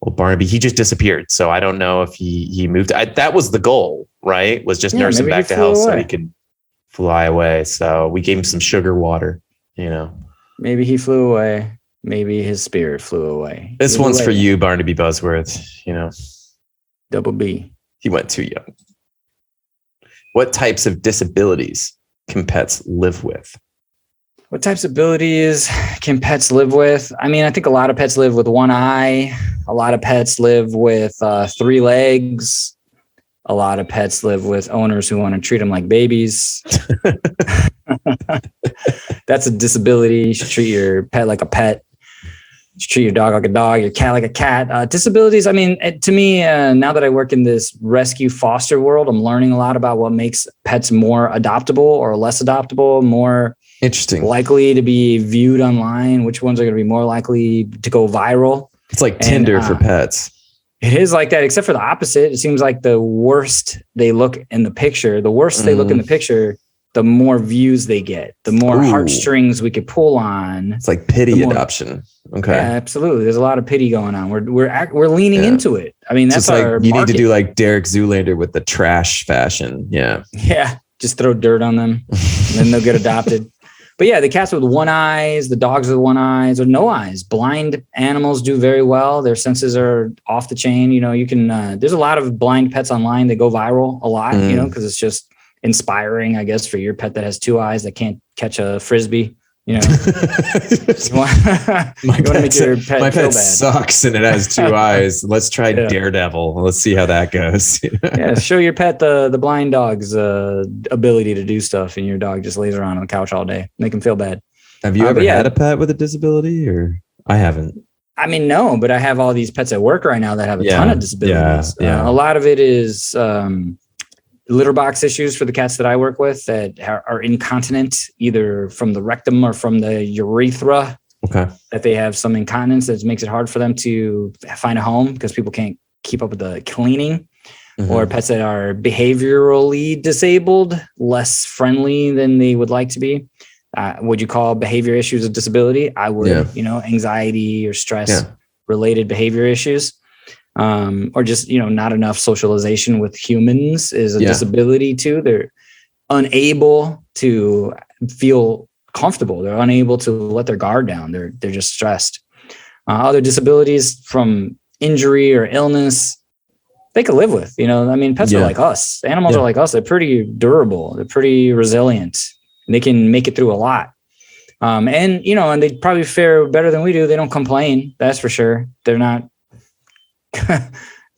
Barnaby, he just disappeared. So I don't know if he moved. That was the goal, right? Was just nurse him back to health so he could fly away. So we gave him some sugar water, Maybe he flew away. Maybe his spirit flew away. This one's for you, Barnaby Buzzworth, Double B. He went too young. What types of disabilities can pets live with? What types of abilities can pets live with? I mean, I think a lot of pets live with one eye. A lot of pets live with 3 legs. A lot of pets live with owners who want to treat them like babies. That's a disability. You should treat your pet like a pet. You should treat your dog like a dog, your cat like a cat. Disabilities, I mean, to me, now that I work in this rescue foster world, I'm learning a lot about what makes pets more adoptable or less adoptable, more interesting, likely to be viewed online, which ones are going to be more likely to go viral. It's like Tinder for pets. It is like that, except for the opposite. It seems like the worst they look in the picture, the more views they get, the more heartstrings we could pull on. It's like pity adoption. Okay. Yeah, absolutely. There's a lot of pity going on. We're leaning into it. I mean, that's our you need to do like Derek Zoolander with the trash fashion. Yeah. Yeah. Just throw dirt on them and then they'll get adopted. But yeah, the cats with one eyes, the dogs with one eyes or no eyes, blind animals do very well. Their senses are off the chain. You can, there's a lot of blind pets online that go viral a lot, because it's just inspiring, I guess, for your pet that has 2 eyes that can't catch a Frisbee You know, you want to make your pet my feel pet bad. sucks and it has 2 eyes. Let's try Daredevil. Let's see how that goes. Yeah, show your pet the blind dog's ability to do stuff, and your dog just lays around on the couch all day. Make him feel bad. Have you ever had a pet with a disability? Or I haven't. I mean, no, but I have all these pets at work right now that have a ton of disabilities. Yeah. A lot of it is litter box issues for the cats that I work with that are incontinent, either from the rectum or from the urethra. Okay. That they have some incontinence that makes it hard for them to find a home because people can't keep up with the cleaning. Mm-hmm. Or pets that are behaviorally disabled, less friendly than they would like to be. Would you call behavior issues a disability? I would, anxiety or stress related behavior issues. Or just, not enough socialization with humans is a disability too. They're unable to feel comfortable. They're unable to let their guard down. They're just stressed. Other disabilities from injury or illness, they could live with, pets are like us. Animals are like us. They're pretty durable. They're pretty resilient. They can make it through a lot. And they probably fare better than we do. They don't complain. That's for sure. They're not,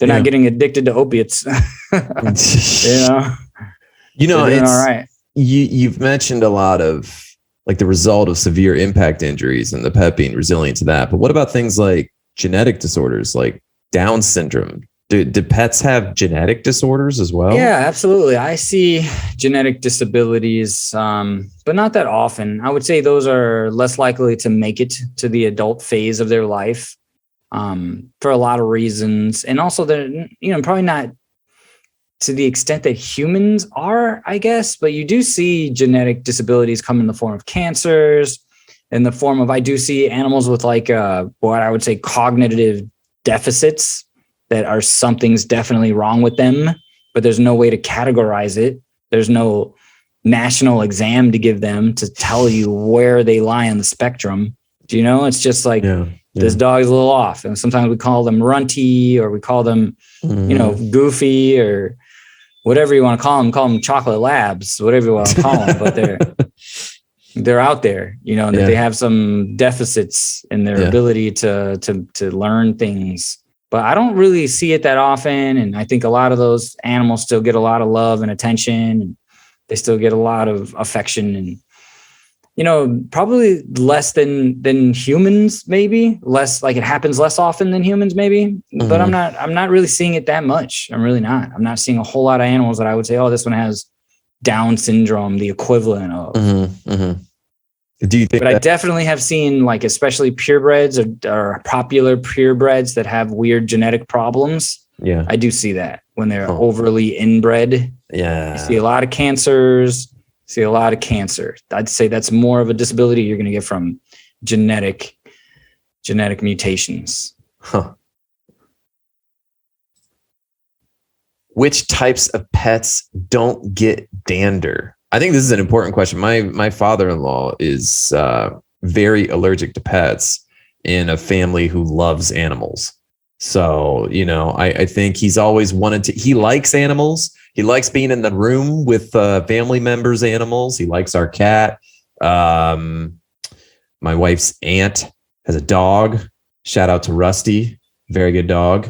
not getting addicted to opiates. It's all right. You've mentioned a lot of like the result of severe impact injuries and the pet being resilient to that. But what about things like genetic disorders, like Down syndrome? Do pets have genetic disorders as well? Yeah, absolutely. I see genetic disabilities, but not that often. I would say those are less likely to make it to the adult phase of their life for a lot of reasons. And also they're, probably not to the extent that humans are, I guess, but you do see genetic disabilities come in the form of cancers, in the form of, I do see animals with like what I would say cognitive deficits that are something's definitely wrong with them, but there's no way to categorize it. There's no national exam to give them to tell you where they lie on the spectrum. Do you know? It's just like this dog's a little off. And sometimes we call them runty, or we call them, goofy, or whatever you want to call them chocolate labs, whatever you want to call them, but they're out there, that they have some deficits in their ability to learn things. But I don't really see it that often. And I think a lot of those animals still get a lot of love and attention. And they still get a lot of affection and, probably less than humans, maybe less, like it happens less often than humans, maybe. Mm-hmm. But I'm not really seeing it that much. I'm really not. I'm not seeing a whole lot of animals that I would say, oh, this one has Down syndrome, the equivalent of. Mm-hmm. Mm-hmm. Do you think? But I definitely have seen, like, especially purebreds or popular purebreds that have weird genetic problems. Yeah, I do see that when they're overly inbred. Yeah, you see a lot of cancers. See a lot of cancer. I'd say that's more of a disability you're going to get from genetic mutations. Huh. Which types of pets don't get dander? I think this is an important question. My father-in-law is very allergic to pets in a family who loves animals. So, I think he's always wanted to, he likes animals. He likes being in the room with family members' animals. He likes our cat. My wife's aunt has a dog. Shout out to Rusty. Very good dog.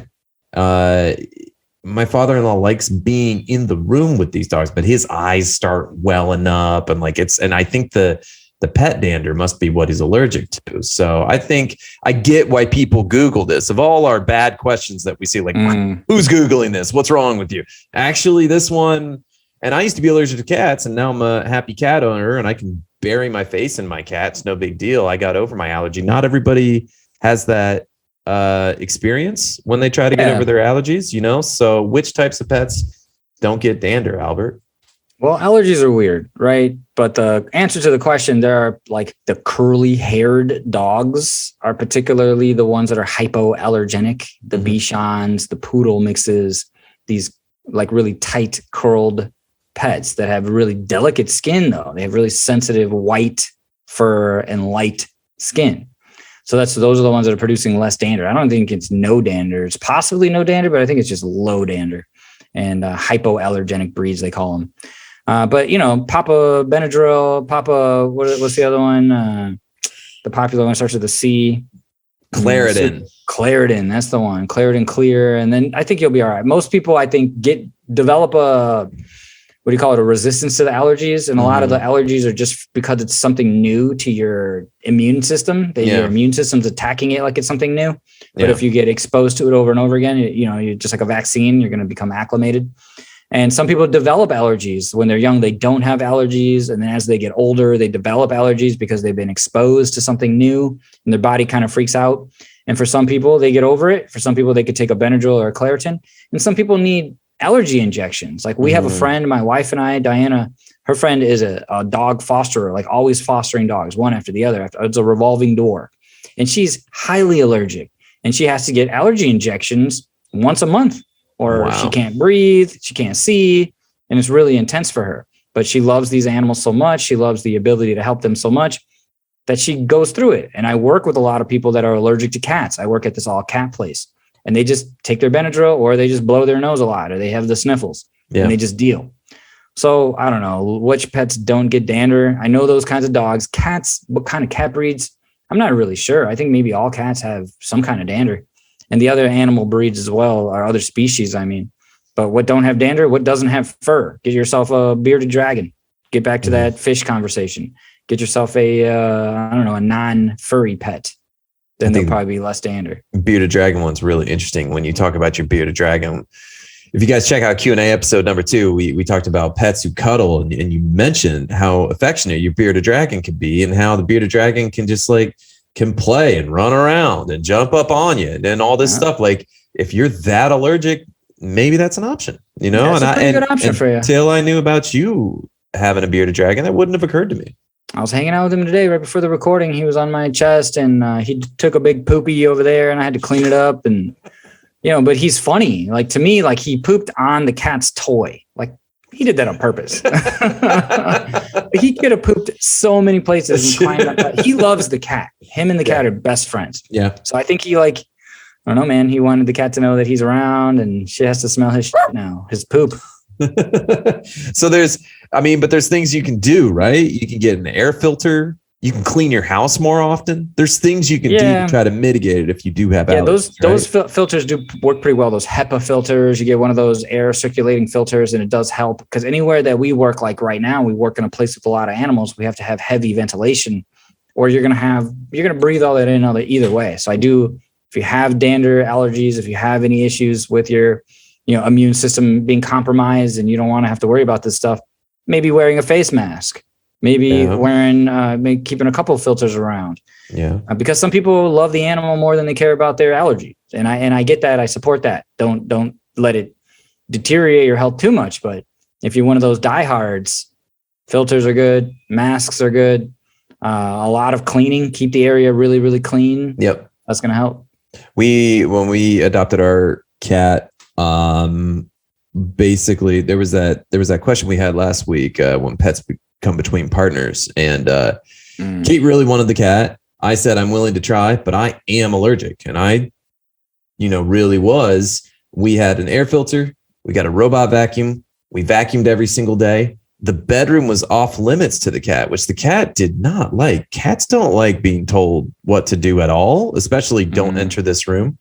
My father-in-law likes being in the room with these dogs, but his eyes start welling up and and I think the pet dander must be what he's allergic to. So I think I get why people Google this. Of all our bad questions that we see, like, who's Googling this? What's wrong with you? Actually, this one, and I used to be allergic to cats, and now I'm a happy cat owner and I can bury my face in my cat. It's no big deal. I got over my allergy. Not everybody has that experience when they try to get over their allergies, So which types of pets don't get dander, Albert? Well, allergies are weird, right? But the answer to the question, there are like the curly haired dogs are particularly the ones that are hypoallergenic, the Bichons, the poodle mixes, these like really tight curled pets that have really delicate skin, though. They have really sensitive white fur and light skin. So those are the ones that are producing less dander. I don't think it's no dander. It's possibly no dander, but I think it's just low dander and hypoallergenic breeds, they call them. But Papa Benadryl, Papa, what's the other one? The popular one starts with a C. Claritin. Claritin, that's the one. Claritin Clear. And then I think you'll be all right. Most people, I think, develop a resistance to the allergies. And a lot of the allergies are just because it's something new to your immune system. Your immune system's attacking it like it's something new. But if you get exposed to it over and over again, you're just like a vaccine, you're going to become acclimated. And some people develop allergies when they're young. They don't have allergies. And then as they get older, they develop allergies because they've been exposed to something new and their body kind of freaks out. And for some people, they get over it. For some people, they could take a Benadryl or a Claritin. And some people need allergy injections. Like we have a friend, my wife and I, Diana, her friend is a dog fosterer, like always fostering dogs, one after the other. It's a revolving door. And she's highly allergic. And she has to get allergy injections once a month. Or she can't breathe, she can't see, and it's really intense for her. But she loves these animals so much, she loves the ability to help them so much that she goes through it. And I work with a lot of people that are allergic to cats. I work at this all cat place, and they just take their Benadryl, or they just blow their nose a lot, or they have the sniffles, and they just deal. So I don't know which pets don't get dander. I know those kinds of dogs. Cats, what kind of cat breeds? I'm not really sure. I think maybe all cats have some kind of dander. And the other animal breeds as well, or other species, I mean. But what don't have dander? What doesn't have fur? Get yourself a bearded dragon. Get back to that fish conversation. Get yourself a non-furry pet. Then there'll probably be less dander. Bearded dragon one's really interesting when you talk about your bearded dragon. If you guys check out Q&A episode number 2, we talked about pets who cuddle, and you mentioned how affectionate your bearded dragon can be and how the bearded dragon can just can play and run around and jump up on you and all this stuff. Like if you're that allergic, maybe that's an option, That's a pretty good option for you. Until I knew about you having a bearded dragon, that wouldn't have occurred to me. I was hanging out with him today right before the recording. He was on my chest, and he took a big poopy over there, and I had to clean it up. And but he's funny. Like to me, like he pooped on the cat's toy. Like he did that on purpose. He could have pooped so many places and climbed up. He loves the cat. Him and the cat are best friends. Yeah. So I think he I don't know, man. He wanted the cat to know that he's around, and she has to smell his shit now, his poop. So there's things you can do, right? You can get an air filter. You can clean your house more often. There's things you can do to try to mitigate it if you do have allergies. Those filters do work pretty well. Those HEPA filters, you get one of those air circulating filters, and it does help because anywhere that we work, like right now, we work in a place with a lot of animals. We have to have heavy ventilation, or you're gonna breathe all that in either way. So if you have dander, allergies, if you have any issues with your immune system being compromised and you don't want to have to worry about this stuff, maybe wearing a face mask. Maybe wearing, keeping a couple of filters around. Yeah. Because some people love the animal more than they care about their allergies. And I get that. I support that. Don't let it deteriorate your health too much. But if you're one of those diehards, filters are good. Masks are good. A lot of cleaning. Keep the area really, really clean. Yep. That's going to help. When we adopted our cat, basically there was that question we had last week when pets come between partners, and Kate really wanted the cat. I said I'm willing to try, but I am allergic, and I really was. We had an air filter, we got a robot vacuum, we vacuumed every single day. The bedroom was off limits to the cat, which the cat did not like. Cats don't like being told what to do at all, especially don't enter this room.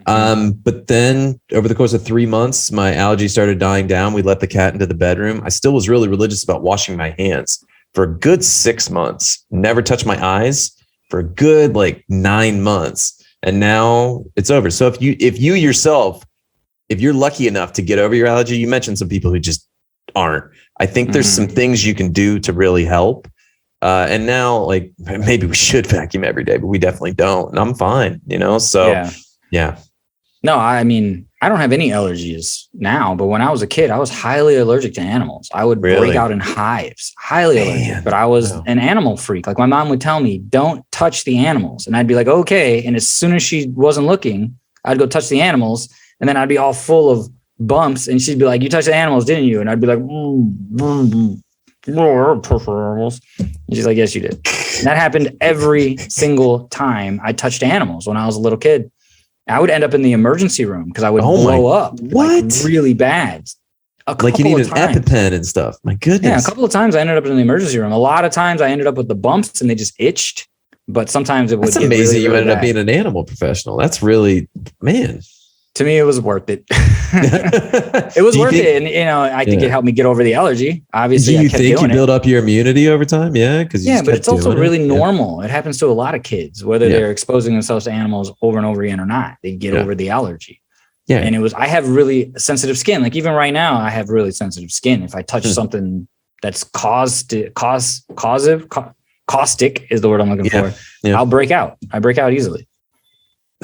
But then over the course of 3 months, my allergies started dying down. We let the cat into the bedroom. I still was really religious about washing my hands for a good 6 months, never touched my eyes for a good 9 months. And now it's over. So if you yourself, if you're lucky enough to get over your allergy, you mentioned some people who just aren't. I think there's some things you can do to really help. And now maybe we should vacuum every day, but we definitely don't. And I'm fine, So yeah. No, I mean, I don't have any allergies now, but when I was a kid, I was highly allergic to animals. I would break out in hives, highly allergic, but I was an animal freak. Like my mom would tell me, don't touch the animals. And I'd be like, okay. And as soon as she wasn't looking, I'd go touch the animals, and then I'd be all full of bumps, and she'd be like, you touched the animals, didn't you? And I'd be like, animals. And she's like, yes, you did. And that happened every single time I touched animals when I was a little kid. I would end up in the emergency room because I would blow up really bad. Like you need an EpiPen and stuff. My goodness. Yeah, a couple of times I ended up in the emergency room. A lot of times I ended up with the bumps and they just itched. But sometimes it would. That's amazing. You ended up being an animal professional. That's really, man. To me, it was worth it. It was worth it. And, I think it helped me get over the allergy. Obviously, do you think you build up your immunity over time? Yeah. But it's also really normal. It happens to a lot of kids, whether they're exposing themselves to animals over and over again or not. They get over the allergy. Yeah. And I have really sensitive skin. Like even right now, I have really sensitive skin. If I touch something that's caustic is the word I'm looking for. Yeah. I'll break out. I break out easily.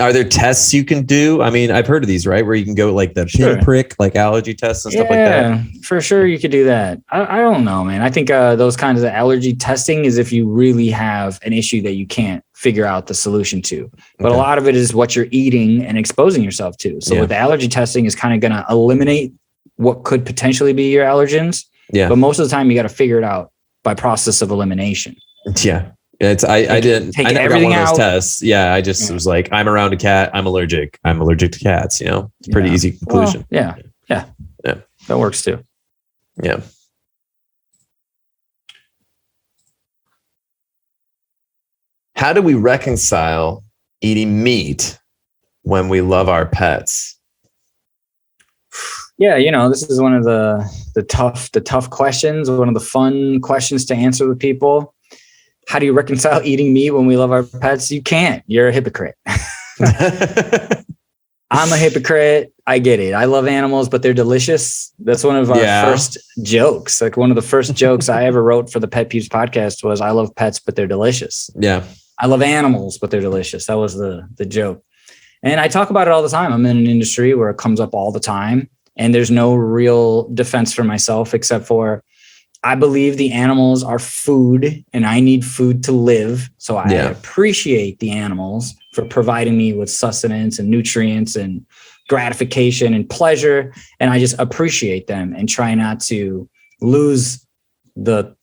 Are there tests you can do? I mean, I've heard of these, right? Where you can go like the pinprick, like allergy tests and stuff like that. Yeah, for sure. You could do that. I don't know, man. I think those kinds of allergy testing is if you really have an issue that you can't figure out the solution to. But a lot of it is what you're eating and exposing yourself to. So with the allergy testing is kind of going to eliminate what could potentially be your allergens. Yeah. But most of the time you got to figure it out by process of elimination. Yeah. I never got one of those tests. Yeah. I just was like, I'm around a cat. I'm allergic to cats. It's a pretty easy conclusion. Well, yeah. That works too. Yeah. How do we reconcile eating meat when we love our pets? Yeah, this is one of the tough questions, one of the fun questions to answer with people. How do you reconcile eating meat when we love our pets? You can't. You're a hypocrite. I'm a hypocrite. I get it. I love animals, but they're delicious. That's one of our first jokes. Like one of the first jokes I ever wrote for the Pet Peeves podcast was, I love pets, but they're delicious. Yeah. I love animals, but they're delicious. That was the joke. And I talk about it all the time. I'm in an industry where it comes up all the time. And there's no real defense for myself, except for I believe the animals are food and I need food to live. So I appreciate the animals for providing me with sustenance and nutrients and gratification and pleasure. And I just appreciate them and try not to lose the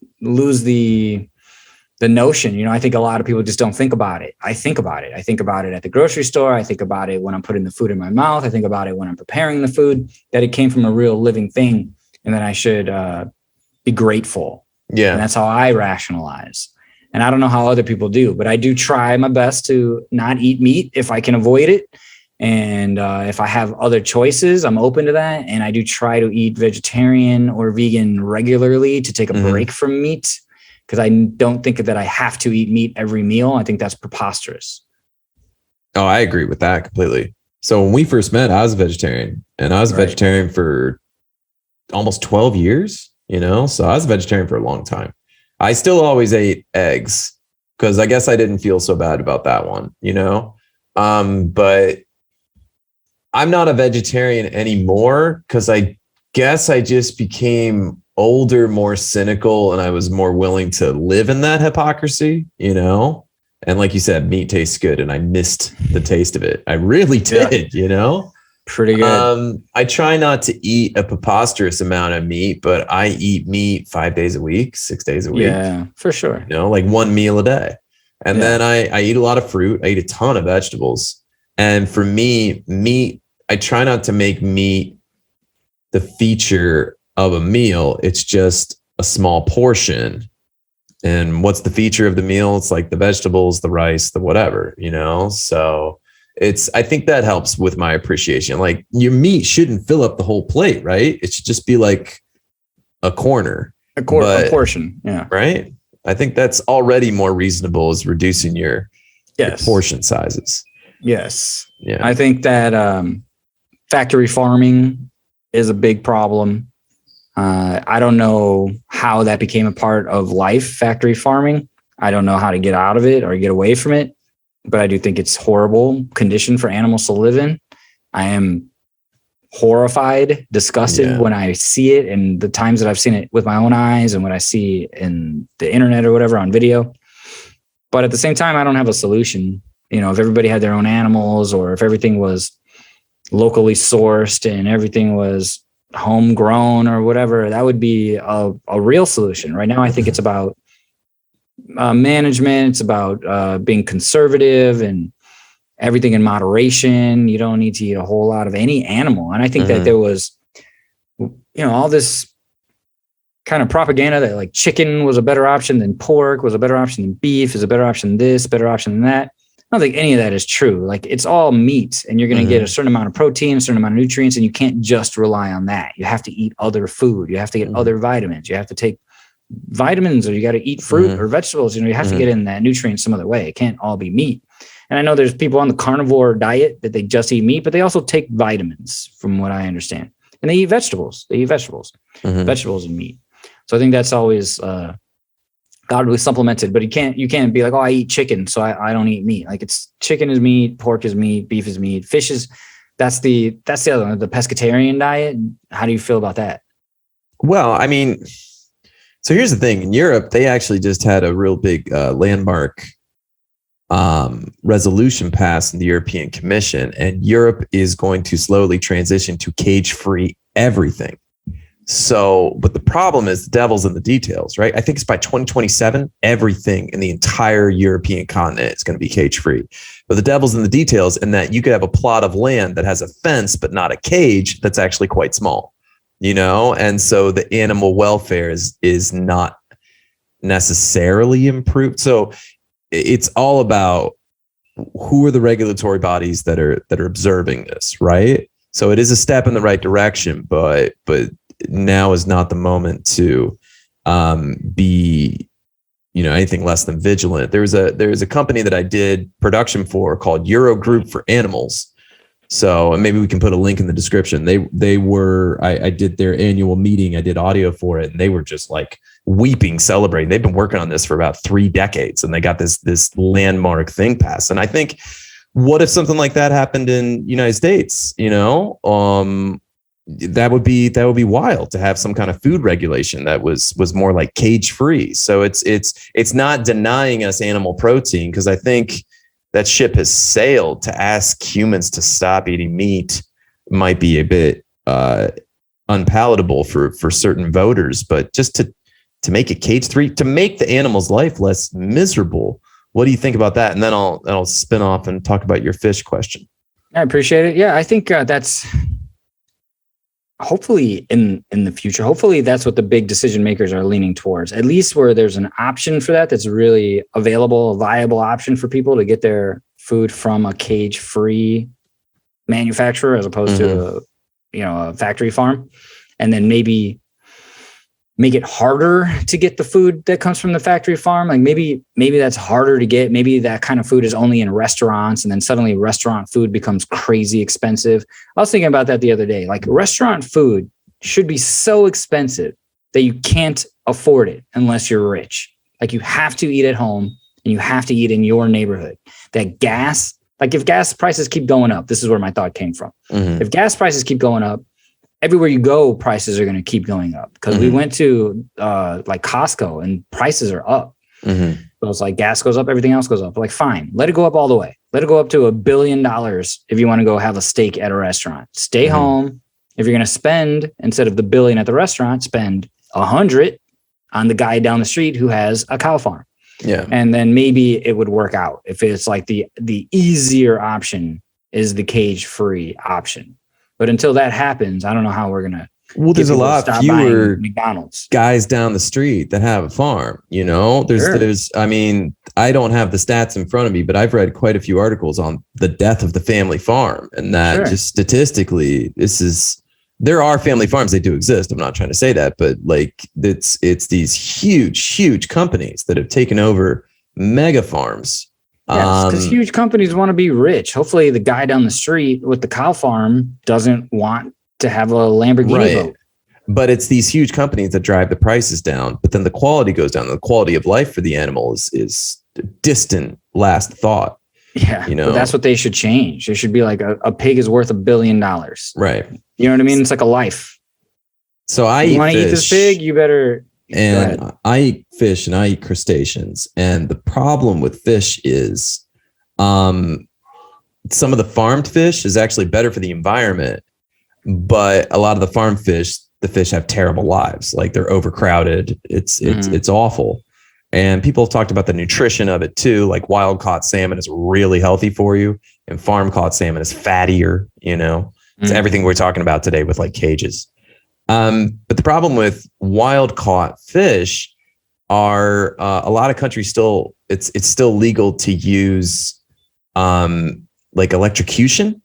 notion. I think a lot of people just don't think about it. I think about it. I think about it at the grocery store. I think about it when I'm putting the food in my mouth. I think about it when I'm preparing the food, that it came from a real living thing. And that I should be grateful. Yeah. And that's how I rationalize. And I don't know how other people do, but I do try my best to not eat meat if I can avoid it. And if I have other choices, I'm open to that. And I do try to eat vegetarian or vegan regularly to take a break from meat, because I don't think that I have to eat meat every meal. I think that's preposterous. Oh, I agree with that completely. So when we first met, I was a vegetarian, and I was a vegetarian for almost 12 years. So I was a vegetarian for a long time. I still always ate eggs because I guess I didn't feel so bad about that one, but I'm not a vegetarian anymore because I guess I just became older, more cynical, and I was more willing to live in that hypocrisy, and like you said, meat tastes good, and I missed the taste of it. I really did, Pretty good. I try not to eat a preposterous amount of meat, but I eat meat 5 days a week, 6 days a week. Yeah, for sure. Like one meal a day. And then I eat a lot of fruit. I eat a ton of vegetables. And for me, meat, I try not to make meat the feature of a meal. It's just a small portion. And what's the feature of the meal? It's like the vegetables, the rice, the whatever, So I think that helps with my appreciation. Like your meat shouldn't fill up the whole plate, right? It should just be like a corner, a portion. Yeah. Right. I think that's already more reasonable, is reducing your portion sizes. Yes. Yeah. I think that factory farming is a big problem. I don't know how that became a part of life, factory farming. I don't know how to get out of it or get away from it. But I do think it's horrible condition for animals to live in. I am horrified, disgusted when I see it, and the times that I've seen it with my own eyes and when I see in the internet or whatever on video. But at the same time, I don't have a solution. If everybody had their own animals, or if everything was locally sourced and everything was homegrown or whatever, that would be a real solution. Right now, I think it's about management. It's about being conservative and everything in moderation. You don't need to eat a whole lot of any animal. And I think that there was all this kind of propaganda that like chicken was a better option than pork, was a better option than beef, is a better option than this, better option than that. I don't think any of that is true. Like it's all meat and you're going to get a certain amount of protein, a certain amount of nutrients, and you can't just rely on that. You have to eat other food. You have to get other vitamins. You have to take vitamins, or you got to eat fruit or vegetables. You have to get in that nutrient some other way. It can't all be meat. And I know there's people on the carnivore diet that they just eat meat, but they also take vitamins from what I understand. And they eat vegetables. Vegetables and meat. So I think that's always got to be supplemented, but you can't be like, oh, I eat chicken, so I don't eat meat. Like it's chicken is meat, pork is meat, beef is meat, fish is, that's the other one, the pescatarian diet. How do you feel about that? Well, I mean, so here's the thing. In Europe, they actually just had a real big landmark resolution passed in the European Commission, and Europe is going to slowly transition to cage-free everything. So, but the problem is the devil's in the details, right? I think it's by 2027, everything in the entire European continent is going to be cage-free. But the devil's in the details in that you could have a plot of land that has a fence, but not a cage that's actually quite small, And so the animal welfare is not necessarily improved. So it's all about who are the regulatory bodies that are observing this, right? So it is a step in the right direction, but now is not the moment to be, anything less than vigilant. There's a company that I did production for called Euro Group for Animals. So, and maybe we can put a link in the description. I did their annual meeting. I did audio for it, and they were just like weeping, celebrating. They've been working on this for about 3 decades, and they got this landmark thing passed. And I think, what if something like that happened in United States? That would be wild to have some kind of food regulation that was more like cage free. So it's not denying us animal protein, because I think that ship has sailed. To ask humans to stop eating meat might be a bit unpalatable for certain voters, but just to make it cage free, to make the animal's life less miserable. What do you think about that? And then I'll spin off and talk about your fish question. I appreciate it. Yeah, I think that's hopefully in the future. Hopefully that's what the big decision makers are leaning towards, at least where there's an option for that's really available, a viable option for people to get their food from a cage-free manufacturer as opposed to a factory farm. And then maybe make it harder to get the food that comes from the factory farm. Like maybe that's harder to get. Maybe that kind of food is only in restaurants, and then suddenly restaurant food becomes crazy expensive. I was thinking about that the other day. Like restaurant food should be so expensive that you can't afford it unless you're rich. Like you have to eat at home and you have to eat in your neighborhood. That gas, like if gas prices keep going up, this is where my thought came from. If gas prices keep going up, everywhere you go, prices are going to keep going up, because we went to like Costco and prices are up. So it's like gas goes up, everything else goes up. Like, fine, let it go up all the way. Let it go up to $1 billion if you want to go have a steak at a restaurant. Stay home. If you're going to spend, instead of the $1 billion at the restaurant, spend $100 on the guy down the street who has a cow farm. Yeah. And then maybe it would work out if it's like the easier option is the cage-free option. But until that happens, I don't know how we're going to. Well, there's a lot fewer McDonald's guys down the street that have a farm, there's, I mean, I don't have the stats in front of me, but I've read quite a few articles on the death of the family farm, and that just statistically, there are family farms. They do exist. I'm not trying to say that, but like it's these huge companies that have taken over mega farms. Yes, because huge companies want to be rich. Hopefully the guy down the street with the cow farm doesn't want to have a Lamborghini boat. But it's these huge companies that drive the prices down, but then the quality goes down. The quality of life for the animal is a distant last thought. Yeah, but that's what they should change. It should be like a pig is worth $1 billion. Right. You know what I mean? It's like a life. So you want to eat this pig, you better. And I eat fish and I eat crustaceans. And the problem with fish is some of the farmed fish is actually better for the environment. But a lot of the farm fish, the fish have terrible lives. Like they're overcrowded. It's awful. And people have talked about the nutrition of it too. Like wild caught salmon is really healthy for you, and farm caught salmon is fattier. It's everything we're talking about today with like cages. But the problem with wild caught fish are a lot of countries still, it's still legal to use like electrocution,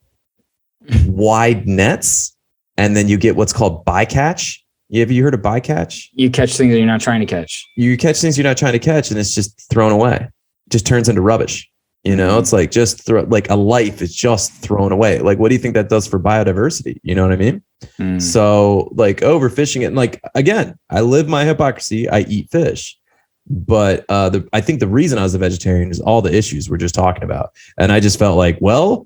wide nets, and then you get what's called bycatch. Have you heard of bycatch? You catch things that you're not trying to catch. You catch things you're not trying to catch, and it's just thrown away. Just turns into rubbish. You know, it's like just like a life is just thrown away. Like, what do you think that does for biodiversity? You know what I mean? So like overfishing it. And like, again, I live my hypocrisy. I eat fish. But I think the reason I was a vegetarian is all the issues we're just talking about. And I just felt like, well,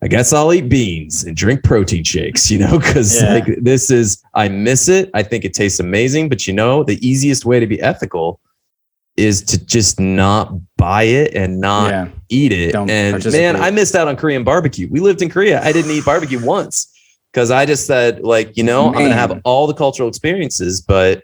I guess I'll eat beans and drink protein shakes, you know, because like I miss it. I think it tastes amazing. But, you know, the easiest way to be ethical is to just not buy it and not eat it. And man, I missed out on Korean barbecue. We lived in Korea. I didn't eat barbecue once because I just said, like, you know, I'm going to have all the cultural experiences, but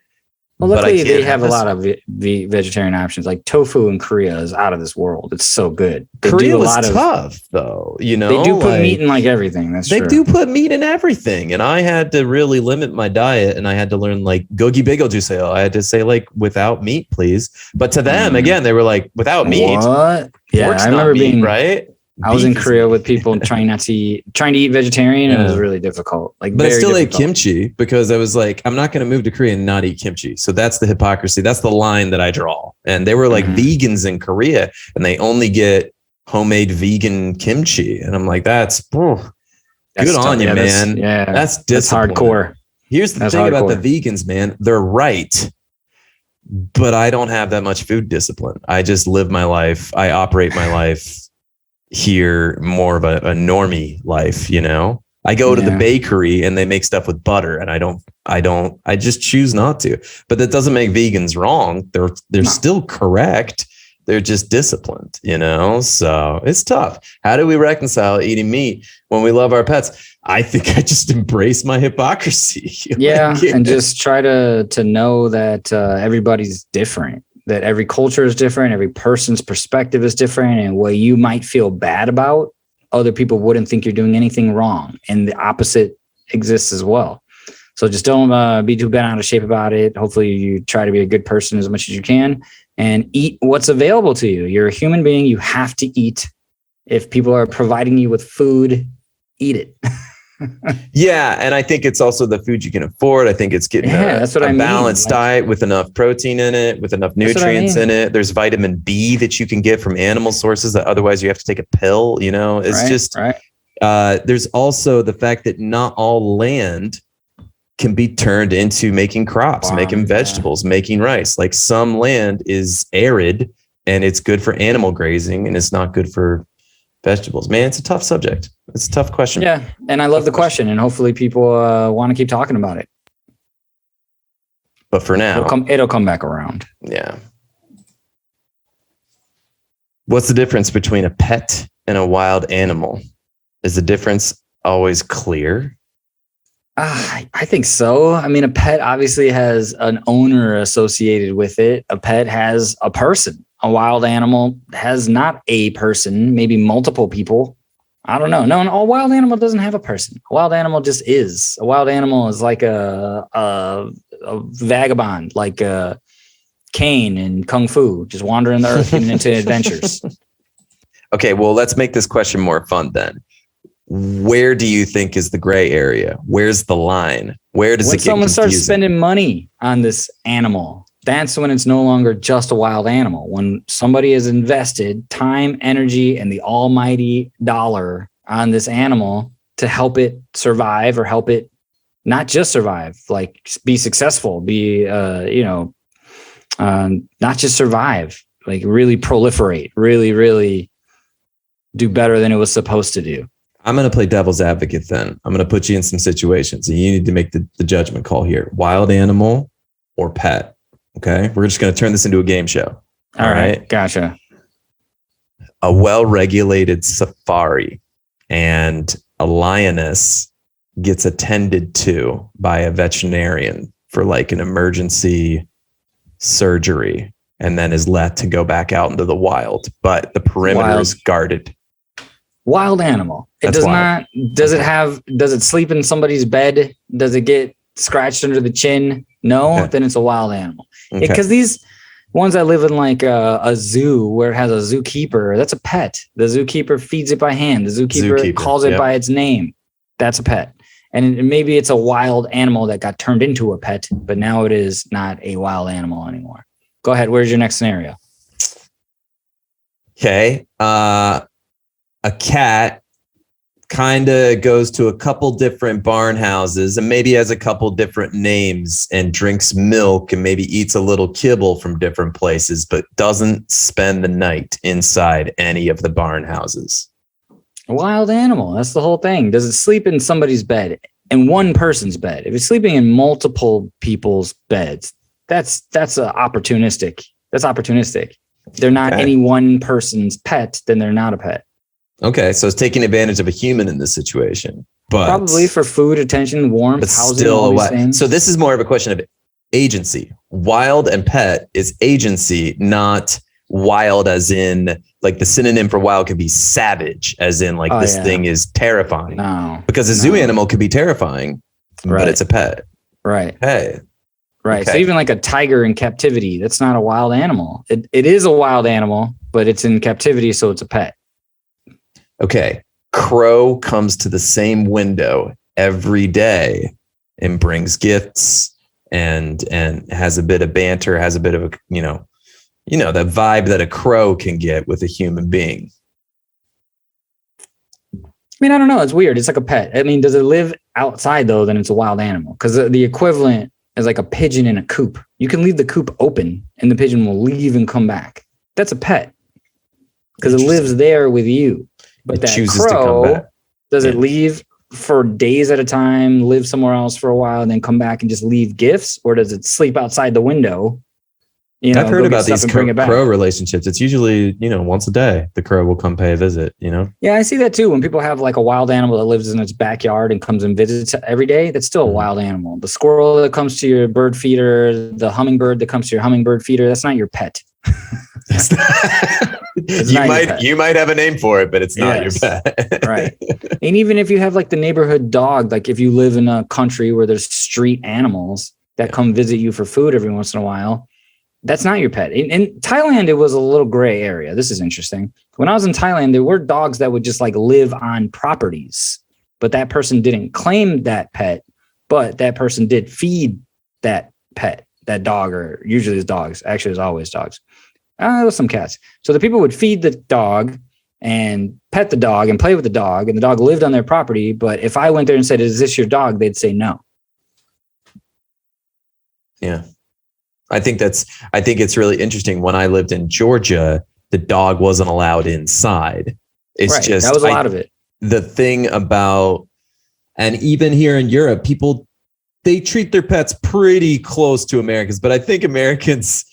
luckily they have a lot of vegetarian options. Like tofu in Korea is out of this world. It's so good. Korea was tough though. You know, they do put meat in like everything. That's true. They do put meat in everything. And I had to really limit my diet, and I had to learn like gogi bagel juseo. I had to say like without meat, please. But to them, again, they were like without meat. What? Yeah, I remember being right. I was in Korea with people trying to eat vegetarian. And it was really difficult. Like, but I still ate kimchi because I was like, I'm not going to move to Korea and not eat kimchi. So that's the hypocrisy. That's the line that I draw. And they were like vegans in Korea, and they only get homemade vegan kimchi. And I'm like, that's good on you, man. That's hardcore. Here's the thing about the vegans, man. They're right. But I don't have that much food discipline. I just live my life. I operate my life here more of a normie life, you know. I go to the bakery and they make stuff with butter, and I just choose not to. But that doesn't make vegans wrong. They're still correct. They're just disciplined, you know. So it's tough. How do we reconcile eating meat when we love our pets? I think I just embrace my hypocrisy. And just try to know that everybody's different. That every culture is different, every person's perspective is different, and what you might feel bad about, other people wouldn't think you're doing anything wrong, and the opposite exists as well. So just don't be too bent out of shape about it. Hopefully you try to be a good person as much as you can and eat what's available to you. You're a human being. You have to eat. If people are providing you with food, eat it. Yeah, and I think it's also the food you can afford. I think it's getting a balanced diet with enough protein in it, with enough nutrients in it. There's vitamin B that you can get from animal sources that otherwise you have to take a pill. You know, it's there's also the fact that not all land can be turned into making crops, making vegetables, making rice. Like some land is arid and it's good for animal grazing, and it's not good for vegetables. Man, it's a tough subject. It's a tough question. Yeah. And I love the question, and hopefully people want to keep talking about it. But for now, it'll come back around. Yeah. What's the difference between a pet and a wild animal? Is the difference always clear? I think so. I mean, a pet obviously has an owner associated with it. A pet has a person. A wild animal has not a person, maybe multiple people. I don't know. No, a wild animal doesn't have a person. A wild animal just is. A wild animal is like a vagabond, like Caine in Kung Fu, just wandering the earth getting into adventures. Okay, well, let's make this question more fun then. Where do you think is the gray area? Where's the line? Where does it get confusing? When someone starts spending money on this animal, that's when it's no longer just a wild animal. When somebody has invested time, energy, and the almighty dollar on this animal to help it survive, or help it not just survive, like be successful, be, not just survive, like really proliferate, really, really do better than it was supposed to do. I'm going to play devil's advocate then. I'm going to put you in some situations, and you need to make the judgment call here. Wild animal or pet. Okay. We're just going to turn this into a game show. All right. Gotcha. A well-regulated safari and a lioness gets attended to by a veterinarian for like an emergency surgery, and then is let to go back out into the wild, but the perimeter is guarded. Wild animal. It does not. Does it sleep in somebody's bed? Does it get scratched under the chin, no, then it's a wild animal. Okay. Because these ones that live in like a zoo where it has a zookeeper, that's a pet. The zookeeper feeds it by hand. The zookeeper calls it by its name. That's a pet. And maybe it's a wild animal that got turned into a pet, but now it is not a wild animal anymore. Go ahead. Where's your next scenario? Okay. A cat kind of goes to a couple different barn houses and maybe has a couple different names and drinks milk and maybe eats a little kibble from different places, but doesn't spend the night inside any of the barn houses. A wild animal. That's the whole thing. Does it sleep in somebody's bed, in one person's bed? If it's sleeping in multiple people's beds, that's opportunistic. That's opportunistic. If they're not any one person's pet, then they're not a pet. Okay, so it's taking advantage of a human in this situation, but probably for food, attention, warmth, housing, still all these things. So this is more of a question of agency. Wild and pet is agency, not wild as in like the synonym for wild could be savage, as in like this thing is terrifying. No, because a zoo animal could be terrifying, but it's a pet. Right. Hey. Right. Okay. So even like a tiger in captivity, that's not a wild animal. It is a wild animal, but it's in captivity, so it's a pet. Okay. Crow comes to the same window every day and brings gifts and has a bit of banter, has a bit of a, the vibe that a crow can get with a human being. I mean, I don't know. It's weird. It's like a pet. I mean, does it live outside though? Then it's a wild animal, because the equivalent is like a pigeon in a coop. You can leave the coop open and the pigeon will leave and come back. That's a pet because it lives there with you. But it that chooses crow, to come back. Does it leave for days at a time, live somewhere else for a while, and then come back and just leave gifts? Or does it sleep outside the window? I've heard about these crow relationships. It's usually, once a day, the crow will come pay a visit, Yeah, I see that too. When people have like a wild animal that lives in its backyard and comes and visits every day, that's still a wild animal. The squirrel that comes to your bird feeder, the hummingbird that comes to your hummingbird feeder, that's not your pet. You might have a name for it, but it's not your pet. Right. And even if you have like the neighborhood dog, like if you live in a country where there's street animals that come visit you for food every once in a while, that's not your pet. In Thailand, it was a little gray area. This is interesting. When I was in Thailand, there were dogs that would just like live on properties, but that person didn't claim that pet, but that person did feed that pet, that dog, or usually it's dogs. Actually, it's always dogs. There was some cats. So the people would feed the dog and pet the dog and play with the dog, and the dog lived on their property. But if I went there and said, "Is this your dog?" they'd say no. Yeah. I think it's really interesting. When I lived in Georgia, the dog wasn't allowed inside. It's just that was a lot of it. The thing about, and even here in Europe, people, they treat their pets pretty close to Americans, but I think Americans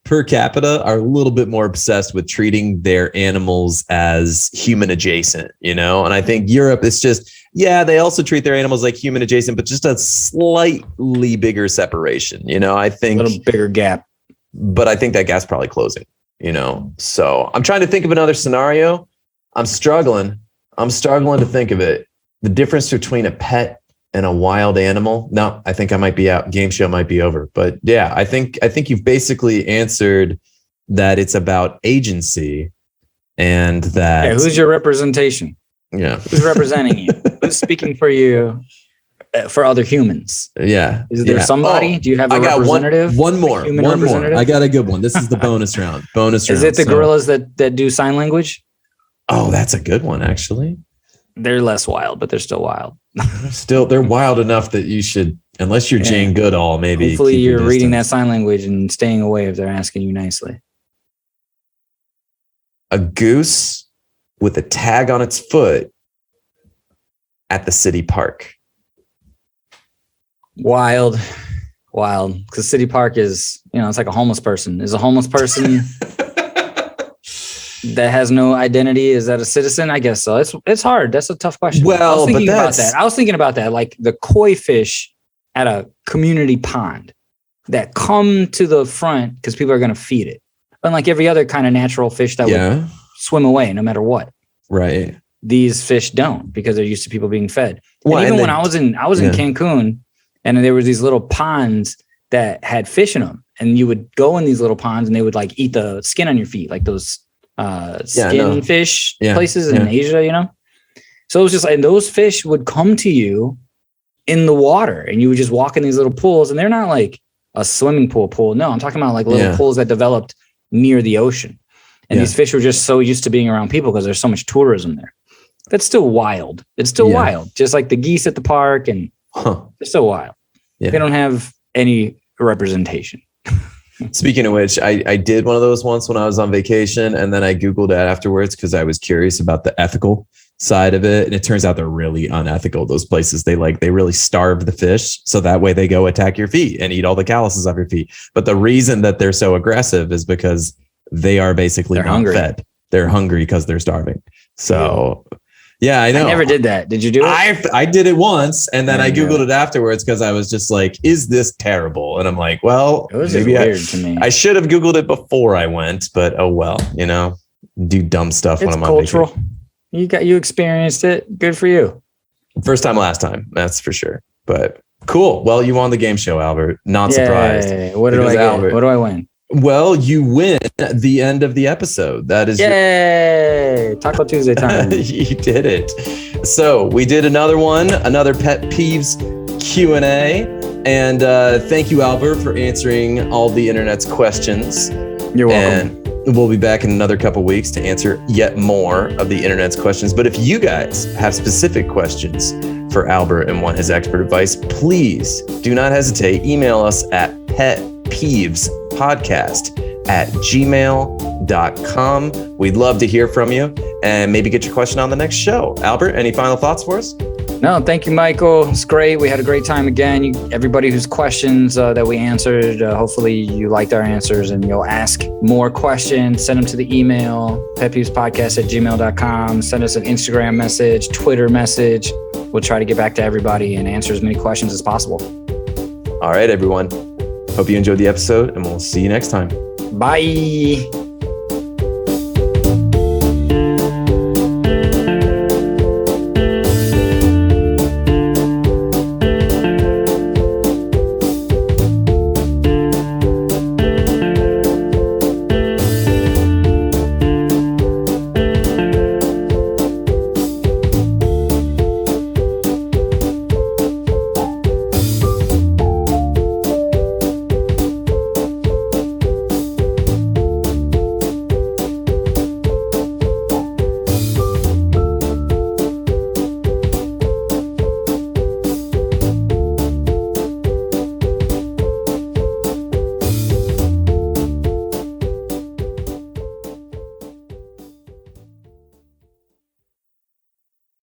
per capita are a little bit more obsessed with treating their animals as human adjacent, And I think Europe is just, they also treat their animals like human adjacent, but just a slightly bigger separation, I think a little bigger gap, but I think that gap's probably closing, So I'm trying to think of another scenario. I'm struggling to think of it. The difference between a pet and a wild animal. No, I think I might be out. Game show might be over. But yeah, I think you've basically answered that it's about agency and that. Who's your representation? Yeah. Who's representing you? Who's speaking for you, for other humans? Yeah. Is there somebody? Do you have a representative? One more. I got a good one. This is the bonus round. Is it the gorillas that do sign language? Oh, that's a good one, actually. They're less wild, but they're still wild. They're wild enough that you should, unless you're Jane Goodall, maybe. Hopefully you're reading that sign language and staying away if they're asking you nicely. A goose with a tag on its foot at the city park. Wild. Because city park is, it's like a homeless person. Is a homeless person that has no identity, is that a citizen? I guess so. It's hard. That's a tough question. Well, I was thinking about that, like the koi fish at a community pond that come to the front because people are going to feed it. Unlike every other kind of natural fish that would swim away no matter what. Right. These fish don't, because they're used to people being fed. Well, and even when I was in Cancun, And there were these little ponds that had fish in them. And you would go in these little ponds and they would like eat the skin on your feet, like those skin fish places in Asia, you know? So it was just like, those fish would come to you in the water and you would just walk in these little pools, and they're not like a swimming pool. No, I'm talking about like little pools that developed near the ocean. And these fish were just so used to being around people because there's so much tourism there. That's still wild. It's still wild. Just like the geese at the park, and they're still wild. Yeah. They don't have any representation. Speaking of which, I did one of those once when I was on vacation, and then I Googled it afterwards because I was curious about the ethical side of it. And it turns out they're really unethical. Those places, they really starve the fish. So that way they go attack your feet and eat all the calluses off your feet. But the reason that they're so aggressive is because they are basically not hungry. Fed. They're hungry because they're starving. So yeah, I know. I never did that. Did you do it? I did it once, and then I Googled it afterwards because I was just like, is this terrible? And I'm like, well, it was maybe weird to me. I should have Googled it before I went, but oh well, you know, do dumb stuff when I'm cultural. on vacation. You experienced it. Good for you. First time, last time. That's for sure. But cool. Well, you won the game show, Albert. Not surprised. What do I get? What do I win? Well, you win the end of the episode. That is yay! Taco Tuesday time. You did it. So we did another Pet Peeves Q&A. And thank you, Albert, for answering all the internet's questions. You're welcome. And we'll be back in another couple weeks to answer yet more of the internet's questions. But if you guys have specific questions for Albert and want his expert advice, please do not hesitate. Email us at petpeevespodcast@gmail.com. We'd love to hear from you and maybe get your question on the next show. Albert, any final thoughts for us? No, thank you, Michael. It's great. We had a great time again. Everybody whose questions that we answered, hopefully you liked our answers and you'll ask more questions. Send them to the email, petpeevespodcast@gmail.com. Send us an Instagram message, Twitter message. We'll try to get back to everybody and answer as many questions as possible. All right, everyone. Hope you enjoyed the episode, and we'll see you next time. Bye.